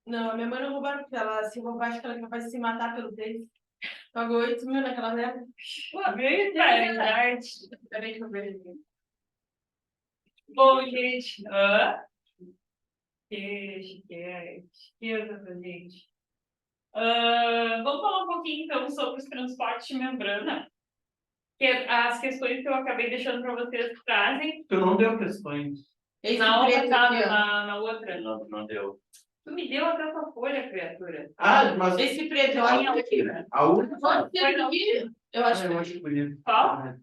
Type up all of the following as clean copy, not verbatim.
Não, a minha mãe não roubaram, porque ela se roubar, acho que ela é capaz de se matar pelo preço. Pagou 8 mil naquela época. Pô, verdade. Peraí que eu vejo. Bom, gente. Esquerda, gente. Vamos falar um pouquinho, então, sobre os transportes de membrana. Que as questões que eu acabei deixando para vocês trazem. Tu não deu questões. Na outra, sabe? Na outra. Não deu. Tu me deu até essa folha, criatura. Ah, mas Esse preto, eu Olha acho aqui, né? a última. Eu acho Eu acho bonito. Qual?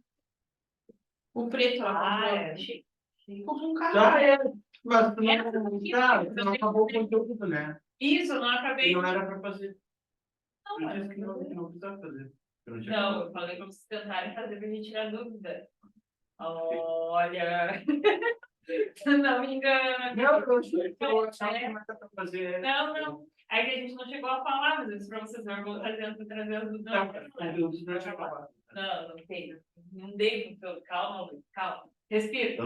o preto, ela comprou. Achei. Comprou um carro. Já é. Mas tu Essa não acabou o conteúdo, né? Isso, eu não acabei. E não era pra fazer. Não, Eu disse que não precisava fazer. não, eu falei para vocês tentarem fazer pra gente tirar dúvida. Olha. Não me engana. Não, eu achei que eu achava que não era pra fazer. Não. É que a gente não chegou a falar, mas isso para vocês verem, eu vou trazer as dúvidas. Não tem. Não dei muito. Calma, Luiz, calma. Respira.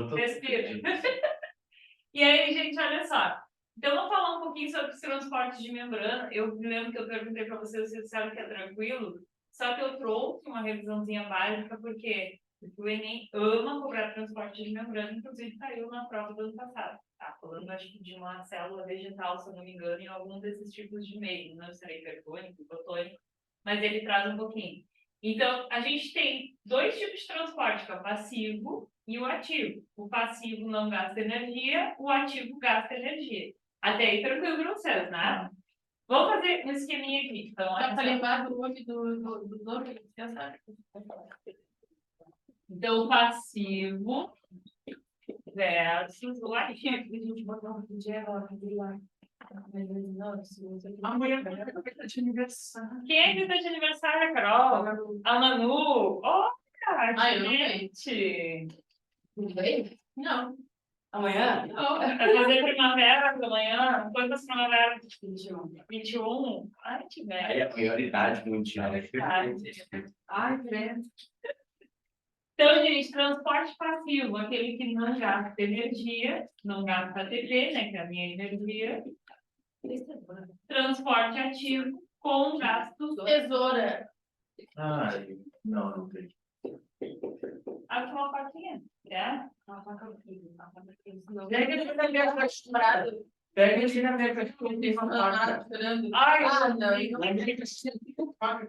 E aí, gente, olha só. Então, vamos falar um pouquinho sobre os transportes de membrana. Eu me lembro que eu perguntei para vocês, vocês disseram que é tranquilo. Só que eu trouxe uma revisãozinha básica, porque o Enem ama cobrar transporte de membrana, inclusive caiu na prova do ano passado. Tá falando, acho que de uma célula vegetal, se eu não me engano, em algum desses tipos de meio. Não será hipertônico, hipotônico, mas ele traz um pouquinho. Então, a gente tem dois tipos de transporte, que é o passivo e o ativo. O passivo não gasta energia, o ativo gasta energia. Até aí, tranquilo para vocês, né? Vamos fazer um esqueminha aqui. Então, Dá para lembrar do nome do nome? Então, o passivo versus o ativo. A gente botar um vídeo lá. Amanhã é de aniversário. Quem é que está de aniversário, Carol? A Manu. Olha, eu não gente. Tudo bem? Não. Amanhã? Não. Vai fazer primavera amanhã? Quantas primaveras? 21. 21? Ai, que velho. Aí a prioridade mundial é Ai, credo. Então, gente, transporte passivo, aquele que não gasta energia, não gasta ATP, né, que é a minha energia. Transporte ativo com gastos. Tesoura. Ai, não tem. Aqui uma faquinha, né? Pega ele na minha acostumado. Pega ele na minha faca. Ai, não.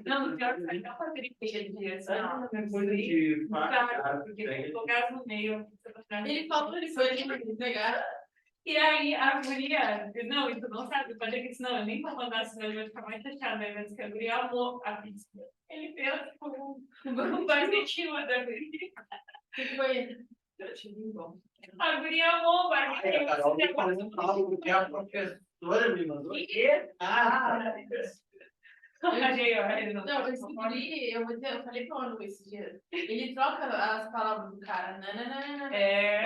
Não, pior que vai dar uma periqueira de dia, assim, ó. Coisa de faca. Porque eu gás no meio. Ele falou, ele foi ali pegar. E aí, a guria, não, e tu não sabe, pode que senão eu nem vou mandar, senão ele vai ficar mais fechado, né? Mas que a guria amou a pizza. Ele fez com um barbetinho da guria. Que foi ele? Eu tive bom. A guria amou o barbetinho. A Carol me falando mal, porque a professora me mandou. Não, esse guri, eu vou dizer, eu falei pra o Anu esses dias. Ele troca as palavras do cara. Nananana.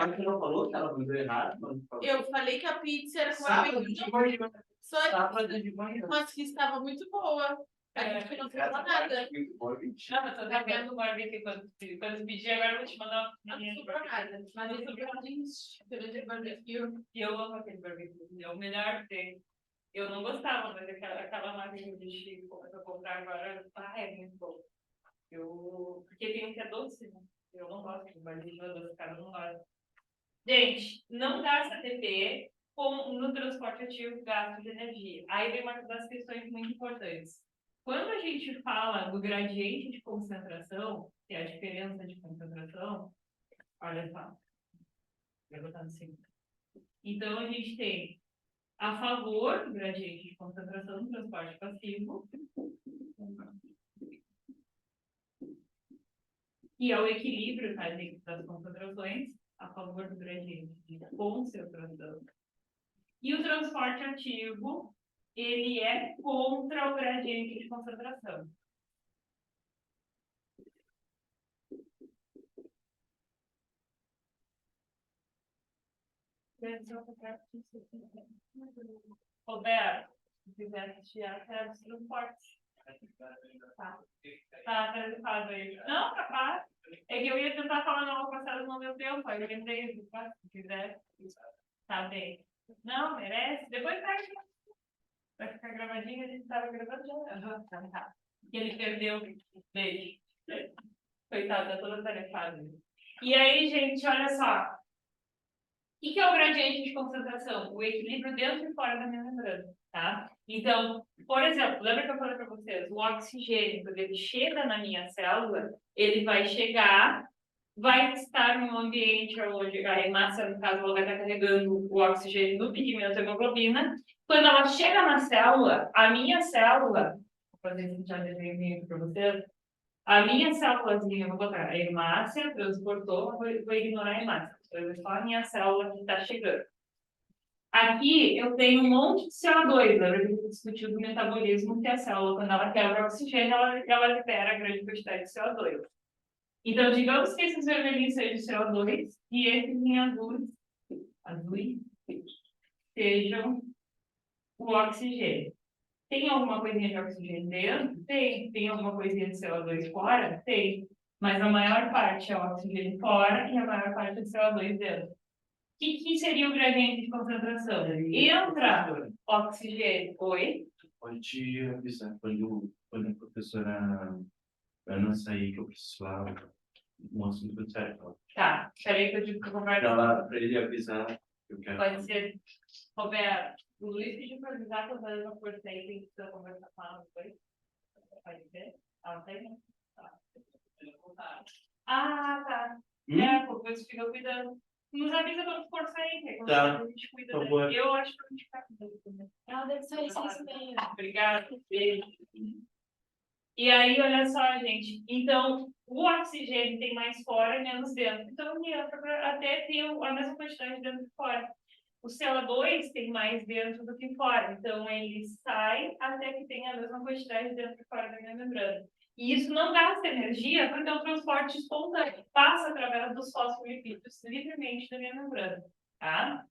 Mas tu não falou que ela mandou errado? Eu falei que a pizza era com Sábado de manhã. Sábado de manhã. Mas que estava muito boa. A gente não falou nada. Muito bom, gente. Não, eu tô devendo o barbecue quando pedir, agora eu vou te mandar uma Não sobrou nada. Mas ele sobrou de barbecue. E eu amo aquele barbecue. É o melhor que tem. Eu não gostava, mas aquela máquina de Chico que eu comprar agora, é muito bom. Porque tem um que é doce, né? Eu não gosto de barbecue doce, cara, não gosto. Gente, não gasta ATP no transporte ativo, gasto de energia. Aí vem uma das questões muito importantes. Quando a gente fala do gradiente de concentração, que é a diferença de concentração, olha só. Vou botar assim. Então, a gente tem a favor do gradiente de concentração no transporte passivo, que é o equilíbrio, tá, gente, das concentrações, a favor do gradiente de concentração. E o transporte ativo, ele é contra o gradiente de concentração. Roberto, se quiser assistir a série dos transportes. Tá atrasado aí. Não, capaz. É que eu ia tentar falar no ano passado, não deu tempo. Aí eu lembrei, se quiser. Tá bem. Não, merece. Depois vai. Vai ficar gravadinho, a gente estava gravando já. Tá. E ele perdeu dele. Coitado, tá toda tarefada. E aí, gente, olha só. O que é o gradiente de concentração? O equilíbrio dentro e fora da minha membrana, tá? Então, por exemplo, lembra que eu falei para vocês? O oxigênio, quando ele chega na minha célula, ele vai chegar, vai estar num ambiente onde a hemácia, no caso, ela vai estar carregando o oxigênio do pigmento hemoglobina. Quando ela chega na célula, a minha célula, vou fazer esse já desenho para vocês, a minha célulazinha, vou botar a hemácia, transportou, vou ignorar a hemácia. Então, só a minha célula que está chegando. Aqui eu tenho um monte de CO2, lembra que a gente discutiu do metabolismo, que a célula, quando ela quebra o oxigênio, ela libera grande quantidade de CO2. Então, digamos que esses vermelhinhos sejam CO2 e esses em azuis, sejam o oxigênio. Tem alguma coisinha de oxigênio dentro? Tem. Tem alguma coisinha de CO2 fora? Tem. Mas a maior parte é oxigênio fora e a maior parte é CO2 dentro. O que seria o gradiente de concentração? Entra oxigênio. Oi? Pode te avisar quando a professora Ana sair, que eu preciso falar um assunto certo. Tá. Peraí que eu digo que eu vou guardar. Para ele avisar que eu quero. Pode ser. Roberto, o Luiz pediu para avisar que eu vou uma força aí, tem que conversar com ela depois. Pode ser? Ela tem? Tá. Ah, tá. Depois fica cuidando. Nos avisa quando for sair, que é Tá. a gente cuida dele. Eu acho que a gente fica cuidando. Ela deve ser isso mesmo. Obrigada. Beijo. E aí, olha só, gente. Então, o oxigênio tem mais fora e menos dentro. Então, ele entra para até ter a mesma quantidade dentro e fora. O CO2 tem mais dentro do que fora. Então, ele sai até que tenha a mesma quantidade dentro e fora da minha membrana. E isso não gasta energia porque é um transporte espontâneo. Passa através dos fosfolipídios livremente da minha membrana. Tá?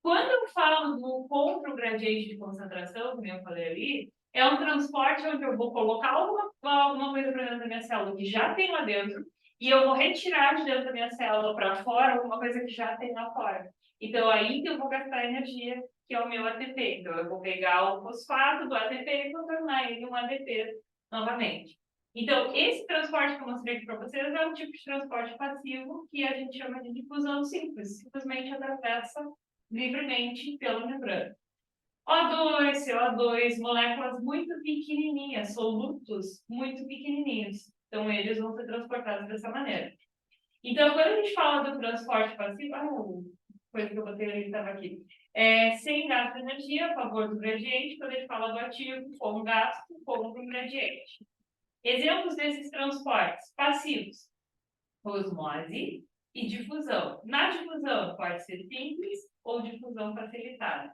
Quando eu falo do contra-gradiente de concentração, como eu falei ali, é um transporte onde eu vou colocar alguma coisa para dentro da minha célula que já tem lá dentro e eu vou retirar de dentro da minha célula para fora alguma coisa que já tem lá fora. Então, aí que eu vou gastar energia, que é o meu ATP. Então, eu vou pegar o fosfato do ATP e vou tornar ele um ADP novamente. Então, esse transporte que eu mostrei aqui para vocês é um tipo de transporte passivo que a gente chama de difusão simples. Simplesmente atravessa livremente pela membrana. O2, CO2, moléculas muito pequenininhas, solutos muito pequenininhos. Então, eles vão ser transportados dessa maneira. Então, quando a gente fala do transporte passivo, coisa que eu botei ali que estava aqui, sem gasto de energia, a favor do gradiente. Quando a gente fala do ativo, com gasto, com o gradiente. Exemplos desses transportes passivos: osmose e difusão. Na difusão, pode ser simples ou difusão facilitada.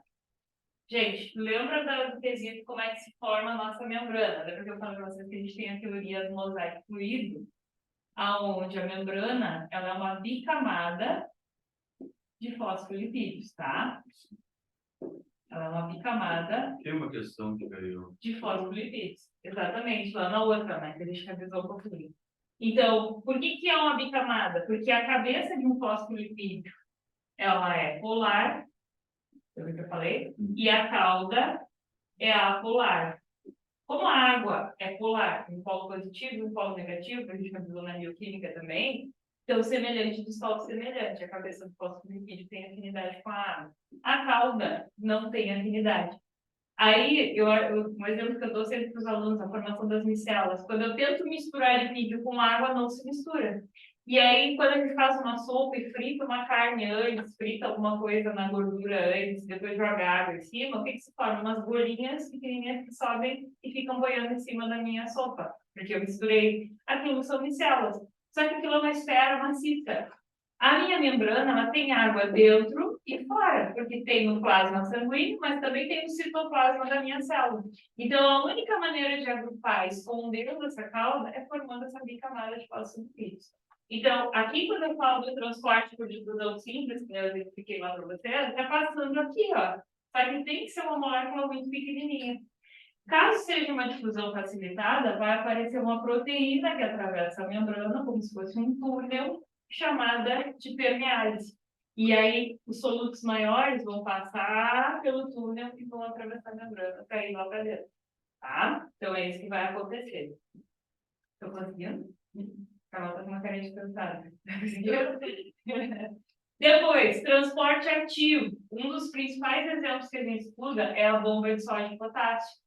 Gente, lembra do quesito como é que se forma a nossa membrana? Lembra que eu falei para vocês que a gente tem a teoria do mosaico fluido, aonde a membrana ela é uma bicamada de fosfolipídios, tá? Ela é uma bicamada. Tem uma questão que veio. De fosfolipídios. Exatamente, lá na outra, né? Que a gente revisou um pouquinho. Então, por que é uma bicamada? Porque a cabeça de um fosfolipídio ela é polar, pelo que eu falei, e a cauda é apolar. Como a água é polar, um polo positivo e um polo negativo, a gente revisou na bioquímica também, então semelhante dos polos semelhantes. A cabeça do fosfolipídio tem afinidade com a água. A cauda não tem afinidade. Aí, um exemplo que eu dou sempre para os alunos, a formação das micelas, quando eu tento misturar lipídio com água, não se mistura. E aí, quando a gente faz uma sopa e frita uma carne antes, frita alguma coisa na gordura antes, depois joga água em cima, o que se forma? Umas bolinhas pequenininhas que sobem e ficam boiando em cima da minha sopa, porque eu misturei. Aquilo são micelas. Só que aquilo é uma esfera maciça. A minha membrana, ela tem água dentro e fora, porque tem o plasma sanguíneo, mas também tem o citoplasma da minha célula. Então, a única maneira de agrupar, escondendo essa cauda, é formando essa bicamada de fosfolipídios. Então, aqui, quando eu falo do transporte por difusão simples, que eu expliquei lá para vocês, é passando aqui, ó. Só que tem que ser uma molécula muito pequenininha. Caso seja uma difusão facilitada, vai aparecer uma proteína que atravessa a membrana, como se fosse um túnel, chamada de permeálise. E aí, os solutos maiores vão passar pelo túnel e vão atravessar a membrana para ir lá para dentro. Tá? Então, é isso que vai acontecer. Estou conseguindo? Carol está com uma cara de cansada. Conseguiu? Depois, transporte ativo. Um dos principais exemplos que a gente estuda é a bomba de sódio e potássio.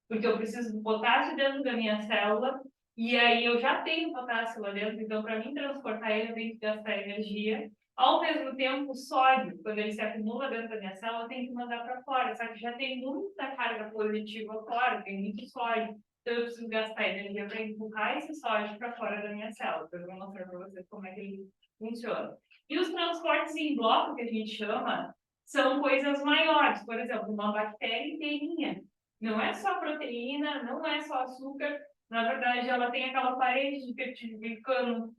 Porque eu preciso do potássio dentro da minha célula, e aí eu já tenho potássio lá dentro, então para mim transportar ele eu tenho que gastar energia. Ao mesmo tempo, o sódio, quando ele se acumula dentro da minha célula, eu tenho que mandar para fora, só que já tem muita carga positiva fora, tem muito sódio. Então eu preciso gastar energia para empurrar esse sódio para fora da minha célula. Então eu vou mostrar para vocês como é que ele funciona. E os transportes em bloco, que a gente chama, são coisas maiores. Por exemplo, uma bactéria inteirinha. Não é só proteína, não é só açúcar. Na verdade, ela tem aquela parede de peptidoglicano,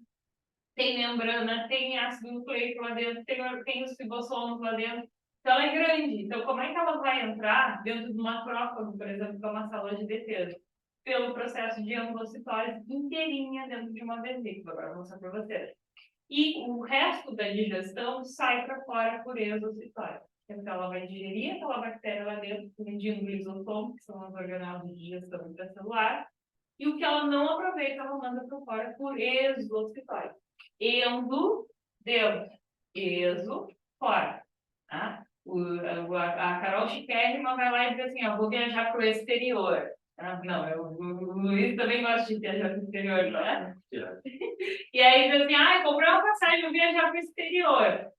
tem membrana, tem ácido nucleico lá dentro, tem os ribossomos lá dentro. Então, ela é grande. Então, como é que ela vai entrar dentro de uma macrófago, por exemplo, que é uma célula de defesa? Pelo processo de endocitose inteirinha dentro de uma vesícula. Agora, vou mostrar para vocês. E o resto da digestão sai para fora por exocitose. Então, ela vai digerir aquela bactéria lá dentro, dividindo o lisossomo, que são os organelos de digestão intracelular, e o que ela não aproveita, ela manda para fora por exocitose. Endo, dentro. Exo, fora. Tá? A Carol Chiquérrima vai lá e diz assim, vou viajar para o exterior. Não, o Luiz também gosta de viajar para o exterior, não é? E aí diz assim, comprei uma passagem, vou viajar para o exterior.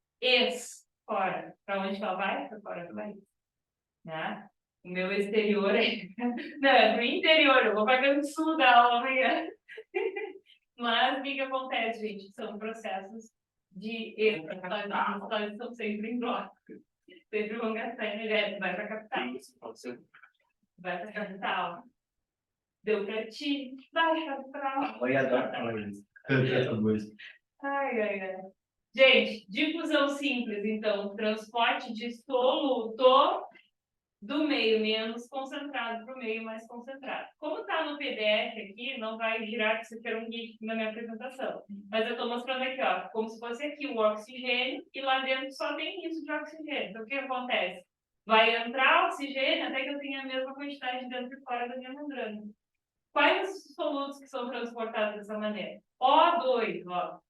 Fora. Para onde ela vai? Para fora do país. Né? O meu exterior não, é para o interior, eu vou para Grande Sul da aula amanhã. Mas o que acontece, gente? São processos de exocitose, são sempre em bloco. Sempre vão gastar energia, vai para a capital. Vai para a capital. Deu para ti, vai para a capital. Oi, adoro falar isso. Ai. Gente, difusão simples, então, transporte de soluto do meio menos concentrado para o meio mais concentrado. Como está no PDF aqui, não vai girar que você quer um GIF na minha apresentação. Mas eu estou mostrando aqui, como se fosse aqui o oxigênio, e lá dentro só tem isso de oxigênio. Então, o que acontece? Vai entrar oxigênio até que eu tenha a mesma quantidade dentro e fora da minha membrana. Quais os solutos que são transportados dessa maneira? O2,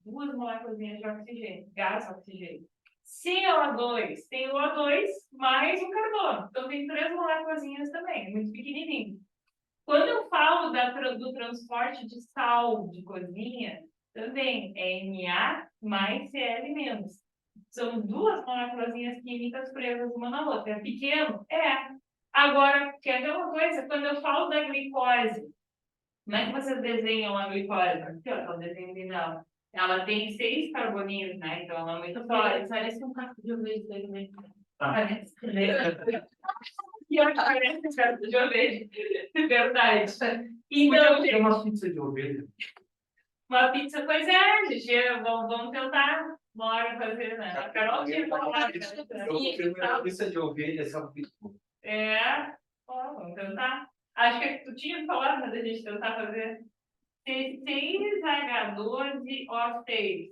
duas moléculas de oxigênio, gás oxigênio. CO2, tem o O2 mais o carbono. Então, tem 3 moléculas também, muito pequenininho. Quando eu falo do transporte de sal de cozinha, também é Na mais Cl-. São 2 moléculas químicas presas uma na outra. É pequeno? É. Agora, quer ver uma coisa? Quando eu falo da glicose, como é que vocês desenham a glicose? Aqui, ó, o desenho final. Ela tem 6 carboninhos, né? Então ela é muito forte. Parece um caco de ovelha também. Parece. E olha, parece um caco de ovelha. Verdade. Então, tem uma pizza de ovelha. uma pizza, pois é, gente. Vamos tentar. Bora fazer, né? A Carol tinha falado. Eu pizza de ovelha, essa pizza. Vamos tentar. Acho que tu tinha falado, mas a gente tentar fazer. 6H12O6.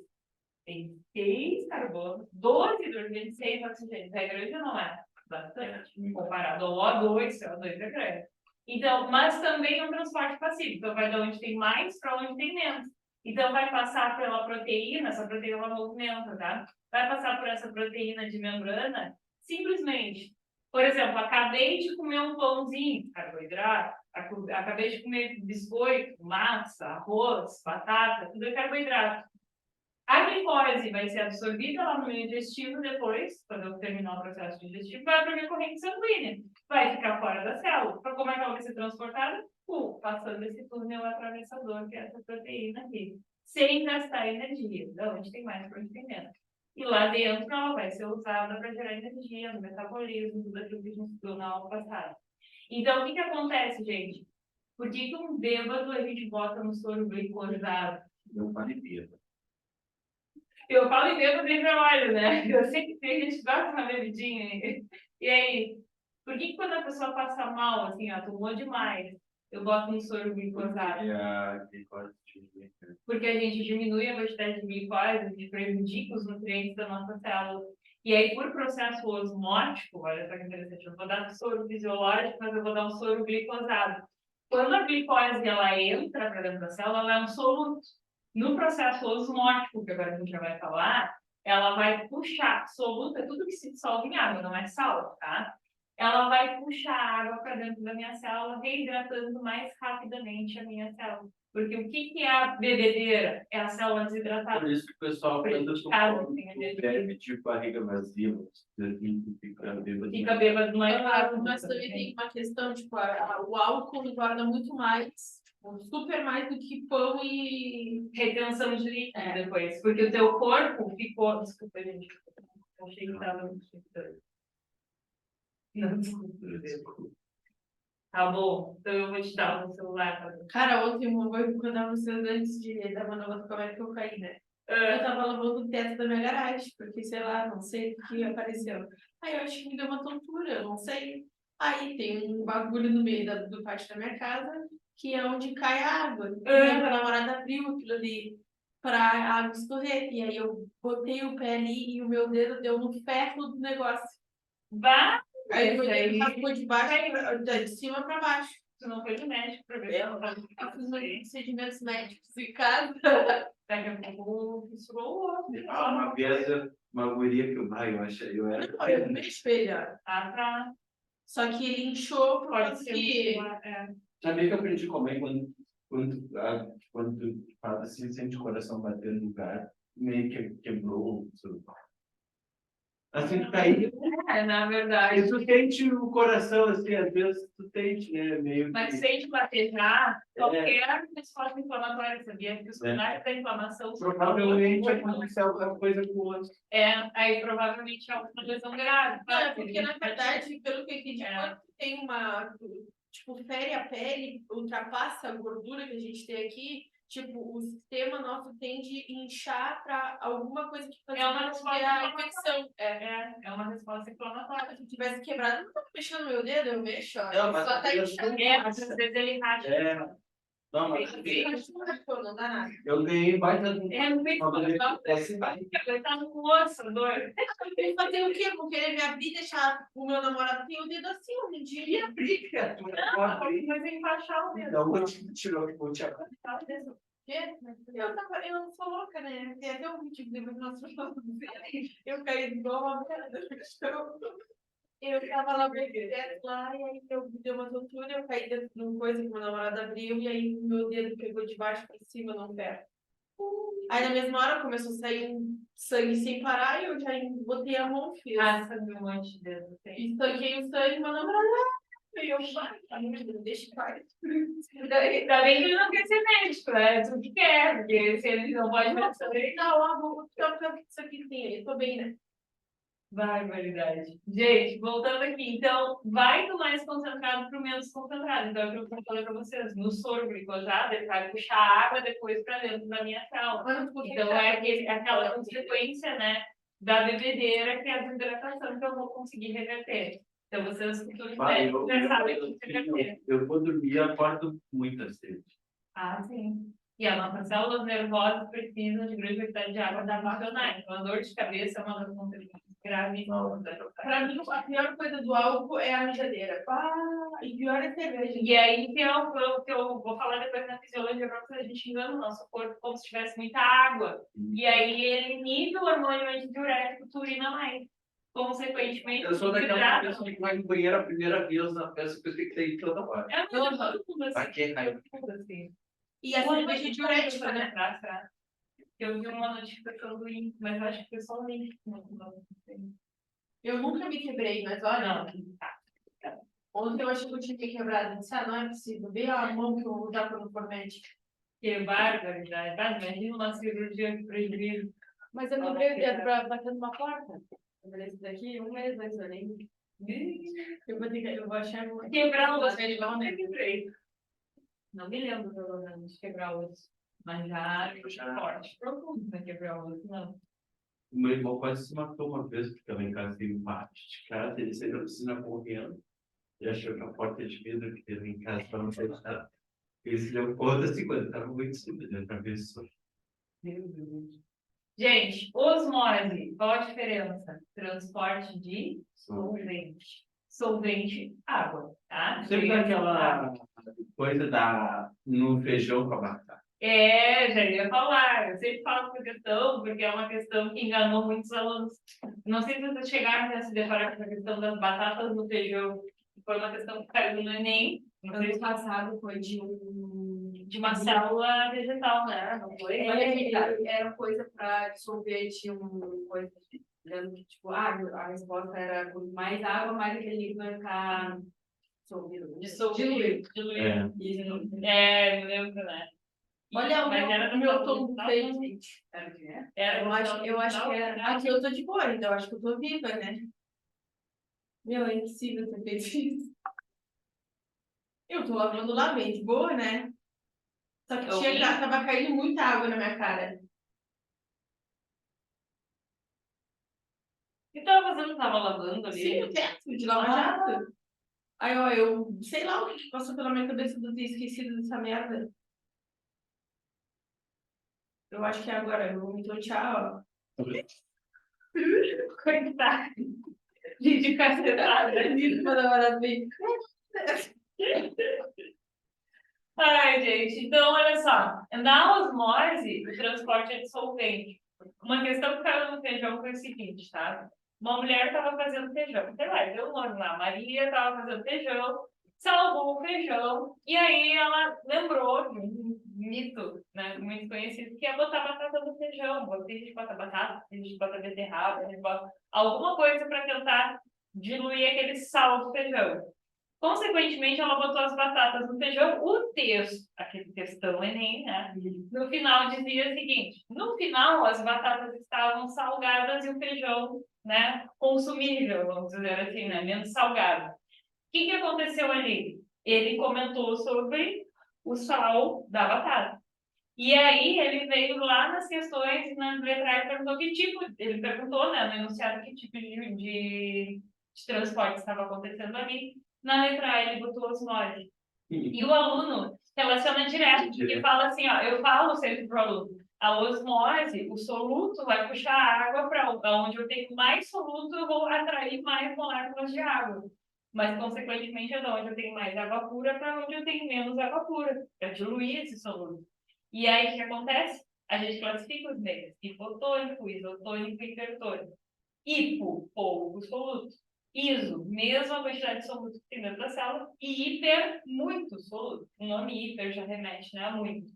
Tem 6 carbonos, 12 hidrogênios, 6 oxigênios. É grande ou não é? Bastante. Comparado ao O2, CO2 é grande. Então, mas também é um transporte passivo. Então, vai de onde tem mais para onde tem menos. Então, vai passar pela proteína, essa proteína ela movimenta, tá? Vai passar por essa proteína de membrana, simplesmente. Por exemplo, acabei de comer um pãozinho, carboidrato, acabei de comer biscoito, massa, arroz, batata, tudo é carboidrato. A glicose vai ser absorvida lá no meu intestino depois, quando eu terminar o processo digestivo, vai para a minha corrente sanguínea, vai ficar fora da célula. Então, como é que ela vai ser transportada? Passando esse túnel atravessador, que é essa proteína aqui, sem gastar energia. Da onde tem mais, para onde tem menos. E lá dentro ela vai ser usada para gerar energia no metabolismo, tudo aquilo que a gente estudou na aula passada. Então, o que acontece, gente? Por que um bêbado a gente bota no soro glicosado? Eu falei bêbado. Eu falo em bêbado e trabalho, né? Eu sei que tem gente que gosta de uma bebidinha aí. E aí, por que quando a pessoa passa mal, assim, tomou demais, eu boto no soro glicosado? Porque a gente diminui a quantidade de glicose, a gente prejudica os nutrientes da nossa célula. E aí, por processo osmótico, olha só que interessante, eu vou dar um soro fisiológico, mas eu vou dar um soro glicosado. Quando a glicose ela entra para dentro da célula, ela é um soluto. No processo osmótico, que agora a gente já vai falar, ela vai puxar, soluto é tudo que se dissolve em água, não é sal, tá? Ela vai puxar a água para dentro da minha célula, reidratando mais rapidamente a minha célula. Porque o que é a bebedeira? É a célula desidratada. Por isso que o pessoal, quando eu Cada tô bebe de barriga vazia, fica bêbado. Fica bêbado mais rápido. Mas também tem uma questão, tipo, o álcool engorda muito mais, tipo, super mais do que pão e... Retenção de líquido depois. Porque o teu corpo ficou... Desculpa, gente. Eu achei que tava no escritório. Não, desculpa. Tá bom, então eu vou te dar o meu celular. Tá? Cara, ontem, quando eu tava vocês antes da Manoela, como é que eu caí, né? Eu tava lavando o teto da minha garagem, porque, sei lá, não sei o que apareceu. Aí eu acho que me deu uma tontura, eu não sei. Aí tem um bagulho no meio do pátio da minha casa, que é onde cai a água. E a minha namorada abriu aquilo ali pra água escorrer. E aí eu botei o pé ali e o meu dedo deu no ferro do negócio. Vai! Aí meu dedo ficou de baixo, de cima pra baixo. Tu não foi de médico pra ver? Eu fiz procedimentos médicos em casa. Daqui a pouco fissurou o outro. Uma vez, uma guria que eu achei, eu era... Não, eu me espelho. Ah, tá. Só que ele inchou por Pode causa ser que... Sabia que eu aprendi a comer quando tu faz assim, sente o coração batendo no lugar, meio que quebrou. Assim, tu caiu. Na verdade. E tu sente o coração, assim, às vezes tu sente, né? Meio Mas que... sem te bater já, qualquer resposta inflamatória, sabia? Que os sinais da inflamação são... Provavelmente aconteceu alguma coisa com o outro. Aí provavelmente é alguma lesão grave. Não, é porque, na verdade, pelo que eu entendi, É. quando tem uma... Tipo, fere a pele, ultrapassa a gordura que a gente tem aqui, tipo, o sistema nosso tende a inchar para alguma coisa que É uma resposta a infecção. É uma resposta inflamatória. Se eu tivesse quebrado, eu não tava mexendo no meu dedo, eu mexo, ó. Não, mas Só tá eu- inchando. Mas às vezes ele racha. Não, mas Não dá nada. eu ganhei baita... É muito legal. Ele tá no osso, doido. Ele fazer o quê? Porque ele me abrir e deixar o meu namorado tem o dedo assim, um dia. E abrir, criatura, eu Mas abri. enfaixar o dedo. Então, vou te tirou que vou te abrir. Eu não sou louca, né? Tem até um vídeo que depois nós falamos. Eu caí igual uma merda no chão. Eu tava lá bebendo lá, e aí eu dei uma tontura, eu caí dentro de uma coisa que meu namorado abriu, e aí meu dedo pegou de baixo para cima, não ferro. Aí na mesma hora começou a sair um sangue sem parar, e eu já botei a mão, fiz. Sabe um monte de dedo. E estanquei o sangue, meu namorado. E eu, deixa pai. Ainda bem que ele não quer ser médico, né? Tu que quer, porque se ele não pode fazer. Não, vou ficar com isso aqui sim, eu tô bem, né? Barbaridade. Gente, voltando aqui, então, vai do mais concentrado para o menos concentrado. Então, é o que eu falei para vocês, no soro glicosado, ele vai puxar a água depois para dentro da minha célula. Então, aquela consequência, né, da bebedeira, que é a desidratação, que eu vou conseguir reverter. Então, vocês, futuros médicos, já sabem o que reverter. Eu vou dormir e acordo muitas vezes. Sim. E as nossas células nervosas precisam de grande quantidade de água para funcionar. Então, a dor de cabeça é uma das consequências gravíssimas. Para mim, a pior coisa do álcool é a mijadeira. E pior é a cerveja. E aí que eu vou falar depois na fisiologia para vocês, a gente engana o nosso corpo como se tivesse muita água. E aí ele inibe o hormônio antidiurético, tu urina mais. Consequentemente, eu sou daquela pessoa que vai no banheiro a primeira vez na festa, que eu tenho que ter ido toda hora. É muito assim. Pra quê, raiva? E a cerveja diurética, né? Eu vi uma notificação do link, mas acho que foi só o link. Eu nunca me quebrei, mas olha. Ontem eu achei que eu tinha me quebrado. Eu disse, não é possível. Veio a mão que eu vou usar quando for médico. Que barbaridade. Imagina uma cirurgia de prejuízo. Mas eu quebrei o dedo batendo numa porta. Eu falei, isso daqui, 1 mês antes da nem. Eu vou achar. Quebrar o osso, ele não quebrei. Não me lembro, pelo menos, de quebrar o osso. Mas já forte, profundo para quebrar o osso, não. O meu irmão quase se matou uma vez, porque lá em casa tem um pátio de casa, ele saiu da piscina correndo e achou que a porta de vidro que teve em casa para não fechar. Ele se deu conta assim, quando estava muito subido, atravessou. Meu Deus. Gente, osmose, qual a diferença? Transporte de solvente. Solvente, água, tá? Sempre dá aquela coisa no feijão com a batata. Já ia falar. Eu sempre falo essa questão, porque é uma questão que enganou muitos alunos. Não sei se vocês chegaram a se deparar com a questão das batatas no feijão. Foi uma questão que caiu no Enem. Ano passado foi de uma célula vegetal, né? Não foi? Era coisa para dissolver, tinha uma coisa, lembro que, tipo, a resposta era quanto mais água, mais aquele líquido vai ficar diluído. Eu lembro, né? Olha, Mas o meu tom feio, gente. Eu acho que era. Aqui eu tô de boa, então eu acho que eu tô viva, né? Meu, é impossível ter feito isso. Eu tô lavando lá bem de boa, né? Só que tava caindo muita água na minha cara. O que tava fazendo? Tava lavando ali? Sim, o teto de lava-jato. Aí, ó, eu sei lá o que passou pela minha cabeça de eu ter esquecido dessa merda. Eu acho que agora eu vou me tchau, ó. Coitada. De cacetada. Isso, meu namorado veio. Ai, gente, então olha só, na osmose, o transporte é dissolvente. Uma questão que caiu no feijão foi o seguinte, tá? Uma mulher estava fazendo feijão, sei lá, deu um nome lá, Maria estava fazendo feijão, salvou o feijão, e aí ela lembrou de um mito, né, muito conhecido, que é botar batata no feijão. A gente bota batata, a gente bota beterraba, a gente bota alguma coisa para tentar diluir aquele sal do feijão. Consequentemente, ela botou as batatas no feijão. O texto, aquele textão Enem, né? No final dizia o seguinte: no final, as batatas estavam salgadas e o feijão, né? Consumível, vamos dizer assim, né? Menos salgado. O que aconteceu ali? Ele comentou sobre o sal da batata. E aí ele veio lá nas questões, na letra e perguntou que tipo, ele perguntou, né, no enunciado que tipo de transporte estava acontecendo ali. Na letra A ele botou osmose. E o aluno relaciona direto, porque fala assim, ó, eu falo sempre para o aluno, a osmose, o soluto vai puxar a água para onde eu tenho mais soluto, eu vou atrair mais moléculas de água. Mas, consequentemente, é de onde eu tenho mais água pura para onde eu tenho menos água pura, para diluir esse soluto. E aí, o que acontece? A gente classifica os meios: hipotônico, isotônico e hipertônico. Hipo, pouco soluto. Iso, mesma quantidade de soluto que tem dentro da célula. E hiper, muito soluto. O nome hiper já remete, né, a muito.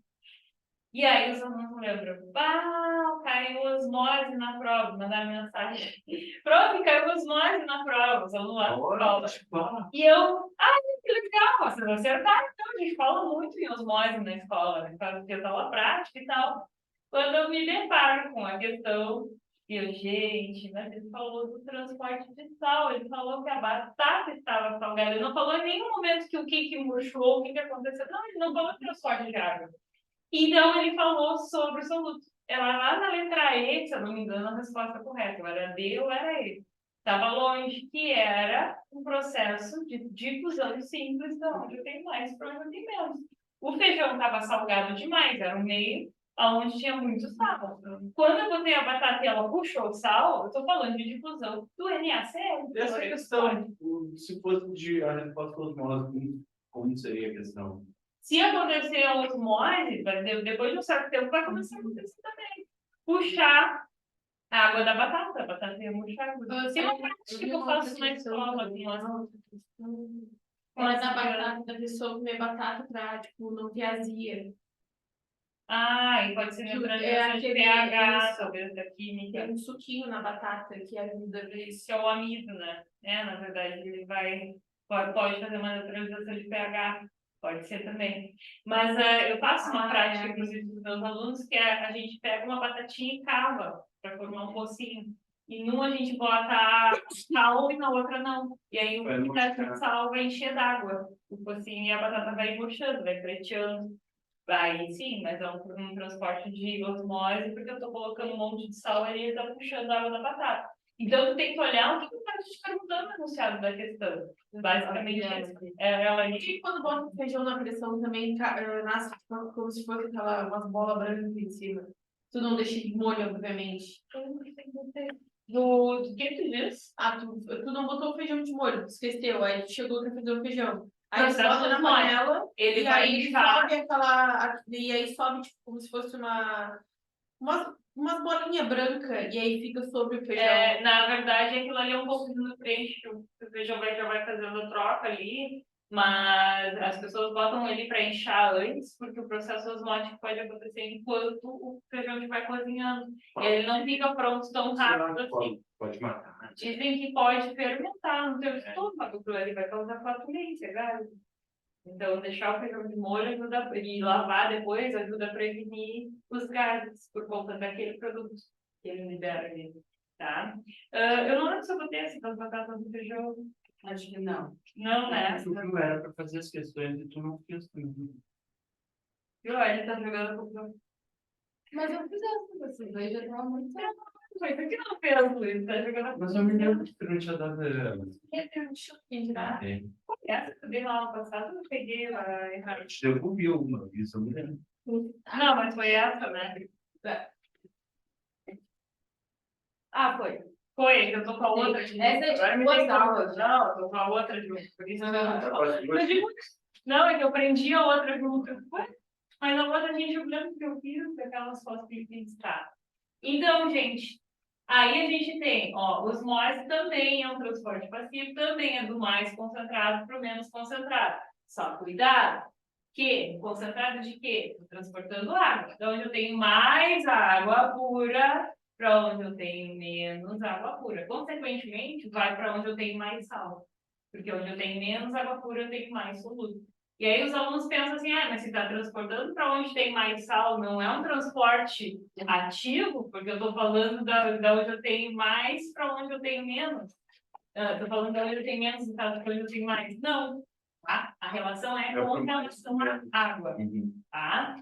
E aí os alunos lembram: caiu osmose na prova. Mandaram mensagem: prof, caiu osmose na prova. Os alunos lá na escola. E eu, que legal, vocês acertaram. Então, a gente fala muito em osmose na escola, né? Faz aula prática e tal. Quando eu me deparo com a questão, gente, mas ele falou do transporte de sal, ele falou que a batata estava salgada, ele não falou em nenhum momento que o que murchou, o que aconteceu, não, ele não falou de transporte de água. Então, ele falou sobre o soluto. Ela lá na letra E, se eu não me engano, a resposta correta, ou era D ou era E. Estava longe, que era um processo de difusão simples, de onde eu tenho mais, para onde eu tenho menos. O feijão estava salgado demais, era um meio onde tinha muito sal. Quando eu botei a batata e ela puxou o sal, eu estou falando de difusão do NaCl. E essa questão, se fosse a resposta osmose, como seria a questão? Se acontecer a osmose, depois de um certo tempo vai começar a acontecer também. Puxar a água da batata, a batata ia murchar. Tem uma prática que eu faço na escola. Mas a batata, da pessoa comer batata pra, tipo, não ter azia. E pode ser neutralização de pH, talvez, da química. Tem um suquinho na batata que ajuda isso. Que é o amido, né? Na verdade, ele pode fazer uma neutralização de pH. Pode ser também. Mas eu faço uma prática, inclusive, com os meus alunos, que a gente pega uma batatinha e cava para formar um pocinho. E numa a gente bota sal e na outra não. E aí o pedaço de sal vai encher d'água o pocinho e a batata vai murchando, vai preteando. Vai, sim, mas é um transporte de osmose, porque eu estou colocando um monte de sal ali e está puxando a água da batata. Então, tu tem que olhar o que está te perguntando no enunciado da questão. Basicamente, ela e quando bota o feijão na pressão também nasce como se fosse umas bolas brancas em cima. Tu não deixa de molho, obviamente. Do que tu diz? Ah, tu não botou o feijão de molho, tu esqueceu. Aí tu chegou pra fazer o feijão. Aí tu Processo bota na osmótico. panela Ele e vai aí ele inchar. sobe aquela. E aí sobe, tipo, como se fosse umas bolinhas brancas. E aí fica sobre o feijão. Na verdade, aquilo ali é um pouco de nutriente que o feijão já vai fazendo a troca ali, mas as pessoas botam ele para inchar antes, porque o processo osmótico pode acontecer enquanto o feijão vai cozinhando. E ele não fica pronto tão rápido assim. Pode matar. Dizem que pode fermentar no teu estômago, ele vai causar flatulência, gás. Então, deixar o feijão de molho ajuda, e lavar depois ajuda a prevenir os gases por conta daquele produto que ele libera ali, tá? Eu não lembro se eu botei essas batatas no feijão. Acho que não. Não, né? Não era para fazer as questões e tu não fez tudo. Viu? Ele tá jogando com o Mas eu fiz essa com vocês, aí já tava muito tempo. Mas por que não fez, Luiz? Tá jogando Mas eu me lembro que tu não tinha dado. Tem um chupinho, né? essa que eu dei lá no passado, eu peguei lá errado. Eu te devolvi uma, isso eu me lembro. Não, mas foi essa, né? Ah, foi. Foi, eu tô com a outra de Essa é de agora me duas dei conta. aulas, né? Não, eu tô com a outra junto, por isso que eu não tô falando. Mas Não, é que eu prendi a outra junto. Ué, mas a outra, gente, eu lembro que eu fiz aquelas fotos que eu fiz, tá? Então, gente, aí a gente tem, ó, os MOS também é um transporte passivo, também é do mais concentrado para o menos concentrado. Só cuidado, que concentrado de quê? Tô transportando água. Então, onde eu tenho mais água pura, para onde eu tenho menos água pura. Consequentemente, vai para onde eu tenho mais sal. Porque onde eu tenho menos água pura, eu tenho mais solúvel. E aí os alunos pensam assim, mas se está transportando para onde tem mais sal, não é um transporte ativo, porque eu estou falando da onde eu tenho mais para onde eu tenho menos. Estou falando da onde eu tenho menos e para onde eu tenho mais. Não. Tá? A relação é com relação à água. Tá?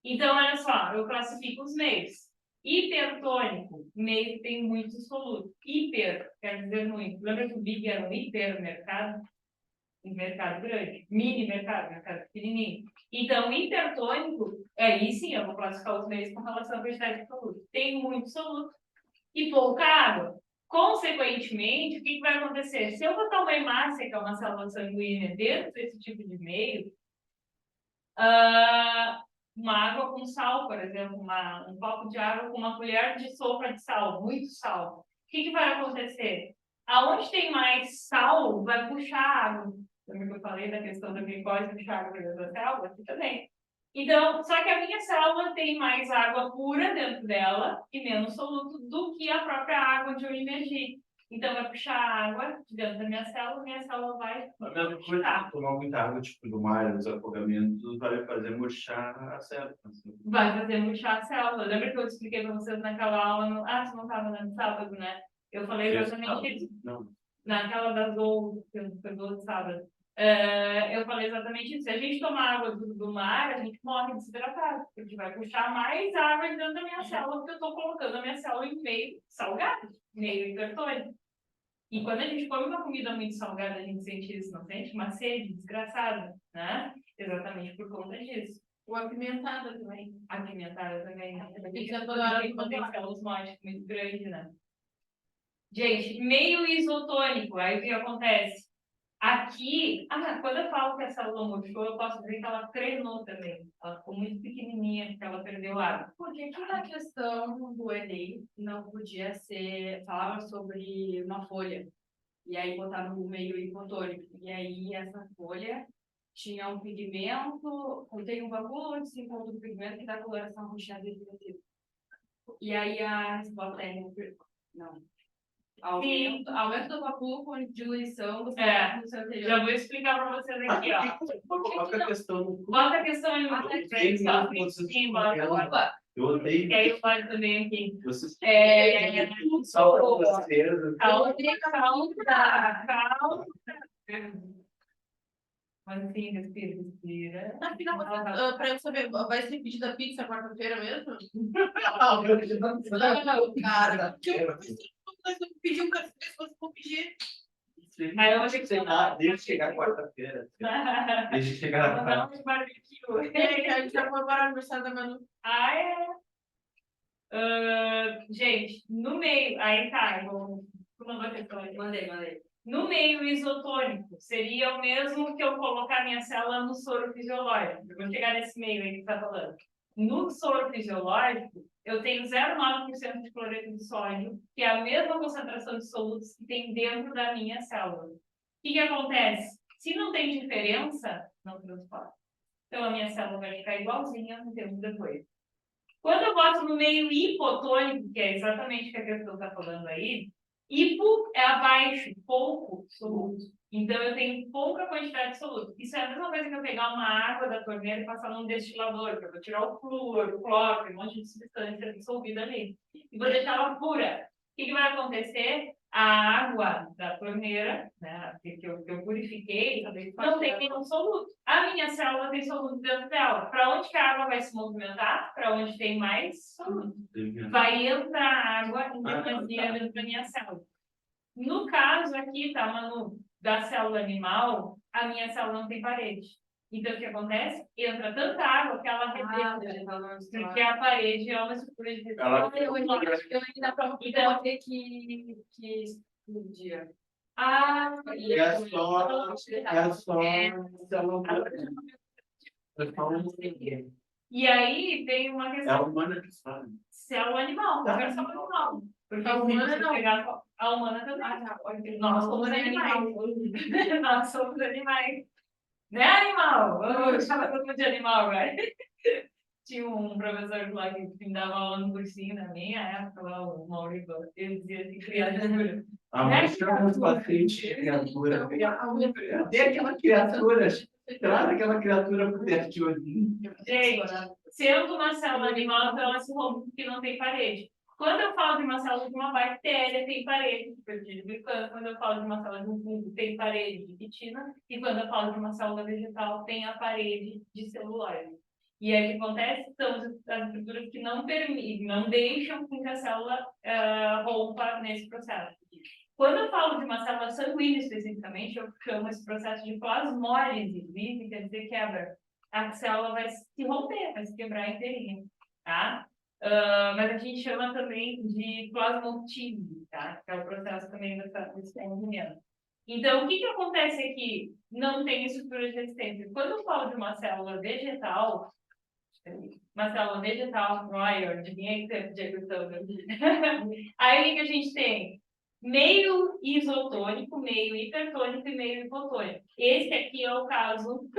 Então, olha só, eu classifico os meios. Hipertônico, meio que tem muito soluto. Hiper quer dizer muito. Lembra que o Big era um hipermercado? Um mercado grande. Mini mercado, mercado pequenininho. Então, hipertônico, aí sim, eu vou classificar os meios com relação à quantidade de soluto. Tem muito soluto e pouca água. Consequentemente, o que vai acontecer? Se eu botar uma hemácia, que é uma célula sanguínea, dentro desse tipo de meio, uma água com sal, por exemplo, um copo de água com uma colher de sopa de sal, muito sal. O que vai acontecer? Aonde tem mais sal, vai puxar água. Lembra que eu falei da questão da glicose puxar água dentro da célula? Aqui também. Então, só que a minha célula tem mais água pura dentro dela e menos soluto do que a própria água onde eu imergi. Então, vai puxar água de dentro da minha célula vai. A mesma coisa, tomar muita água, tipo, do mar, dos afogamentos, vai fazer murchar a célula. Vai fazer murchar a célula. Lembra que eu expliquei para vocês naquela aula? Você não estava no sábado, né? Eu falei exatamente isso. Não. Naquela das ou que pegou de sábado. Eu falei exatamente isso. Se a gente tomar água do mar, a gente morre desidratado, porque vai puxar mais água dentro da minha célula, porque eu estou colocando a minha célula em meio salgado, meio hipertônico. E quando a gente come uma comida muito salgada, a gente sente isso, não sente? Uma sede desgraçada, né? Exatamente por conta disso. Ou apimentada também. Apimentada também, né? Tem que ser toda hora Tem potencial osmótico muito grande, né? Gente, meio isotônico, aí o que acontece? Aqui, quando eu falo que a célula murchou, eu posso dizer que ela treinou também. Ela ficou muito pequenininha, porque ela perdeu água. Por que na questão do Enem não podia ser, falava sobre uma folha, e aí botar no meio hipotônico, e aí essa folha tinha um pigmento, contém um vapor onde se encontra o pigmento que dá coloração roxada vegetativa. E aí a resposta é não. Aumento do vapor com diluição do fluxo anterior. Já vou explicar para vocês aqui, ó. Coloca a questão. Bota a questão aí no frente, ó. Sim, bota. Eu odeio. E aí eu faço também aqui. Vocês Calma. Hum. Mas sim, respira. Afinal, para eu saber, vai ser pedida pizza quarta-feira mesmo? Não, cara. Porque eu pedi um café, se você for pedir. Aí eu vou ter que deixa eu chegar quarta-feira. Deixa eu chegar na Não, de barbecue. A gente já foi para o aniversário da Manu. Ah, é? Gente, no meio, aí tá, tu mandou a questão aí. Mandei. No meio isotônico, seria o mesmo que eu colocar minha célula no soro fisiológico. Eu vou chegar nesse meio aí que tá falando. No soro fisiológico, eu tenho 0,9% de cloreto de sódio, que é a mesma concentração de solutos que tem dentro da minha célula. O que acontece? Se não tem diferença, não transporta. Então, a minha célula vai ficar igualzinha no tempo depois. Quando eu boto no meio hipotônico, que é exatamente o que a questão está falando aí, hipo é abaixo, pouco soluto. Então, eu tenho pouca quantidade de soluto. Isso é a mesma coisa que eu pegar uma água da torneira e passar num destilador, que eu vou tirar o flúor, o cloro, um monte de substância dissolvida ali. E vou deixar ela pura. O que vai acontecer? A água da torneira, né, que eu purifiquei, não tem nenhum soluto. A minha célula tem soluto dentro dela. Para onde que a água vai se movimentar? Para onde tem mais soluto. Vai entrar água em demasia dentro da minha célula. No caso aqui, tá, Manu, da célula animal, a minha célula não tem parede. Então, o que acontece? Entra tanta água que ela rebenta. Porque a parede é uma estrutura de... Eu ainda prova que eu vou ter que explodir. É só E aí tem uma é questão. a humana que sabe. Célula animal, qualquer célula animal. Porque A humana não. a humana também. Nós somos animais. Nós somos animais. Né, animal? Vamos chamar todo mundo de animal agora. Tinha um professor lá que me dava aula no cursinho na minha época, lá, o Maurício, ele dizia assim, criatura. A mãe chama os pacientes de criatura. Cadê aquela criatura? Traz aquela criatura por dentro de olhinho. Gente, sendo uma célula animal, então ela se rompe porque não tem parede. Quando eu falo de uma célula de uma bactéria, tem parede de quando eu falo de uma célula de um fungo, tem parede de quitina, e quando eu falo de uma célula vegetal, tem a parede de celulose. E aí o que acontece são as estruturas que não permitem, não deixam que a célula rompa nesse processo. Quando eu falo de uma célula sanguínea especificamente, eu chamo esse processo de plasmólise, que quer dizer quebra. A célula vai se romper, vai se quebrar inteirinha, tá? Mas a gente chama também de plasmoctise, tá? Que é o processo também desse rompimento. Então, o que acontece aqui? Não tem estrutura de resistência. Quando eu falo de uma célula vegetal, maior, de linha de agressão, aí o que a gente tem? Meio isotônico, meio hipertônico e meio hipotônico. Esse aqui é o caso.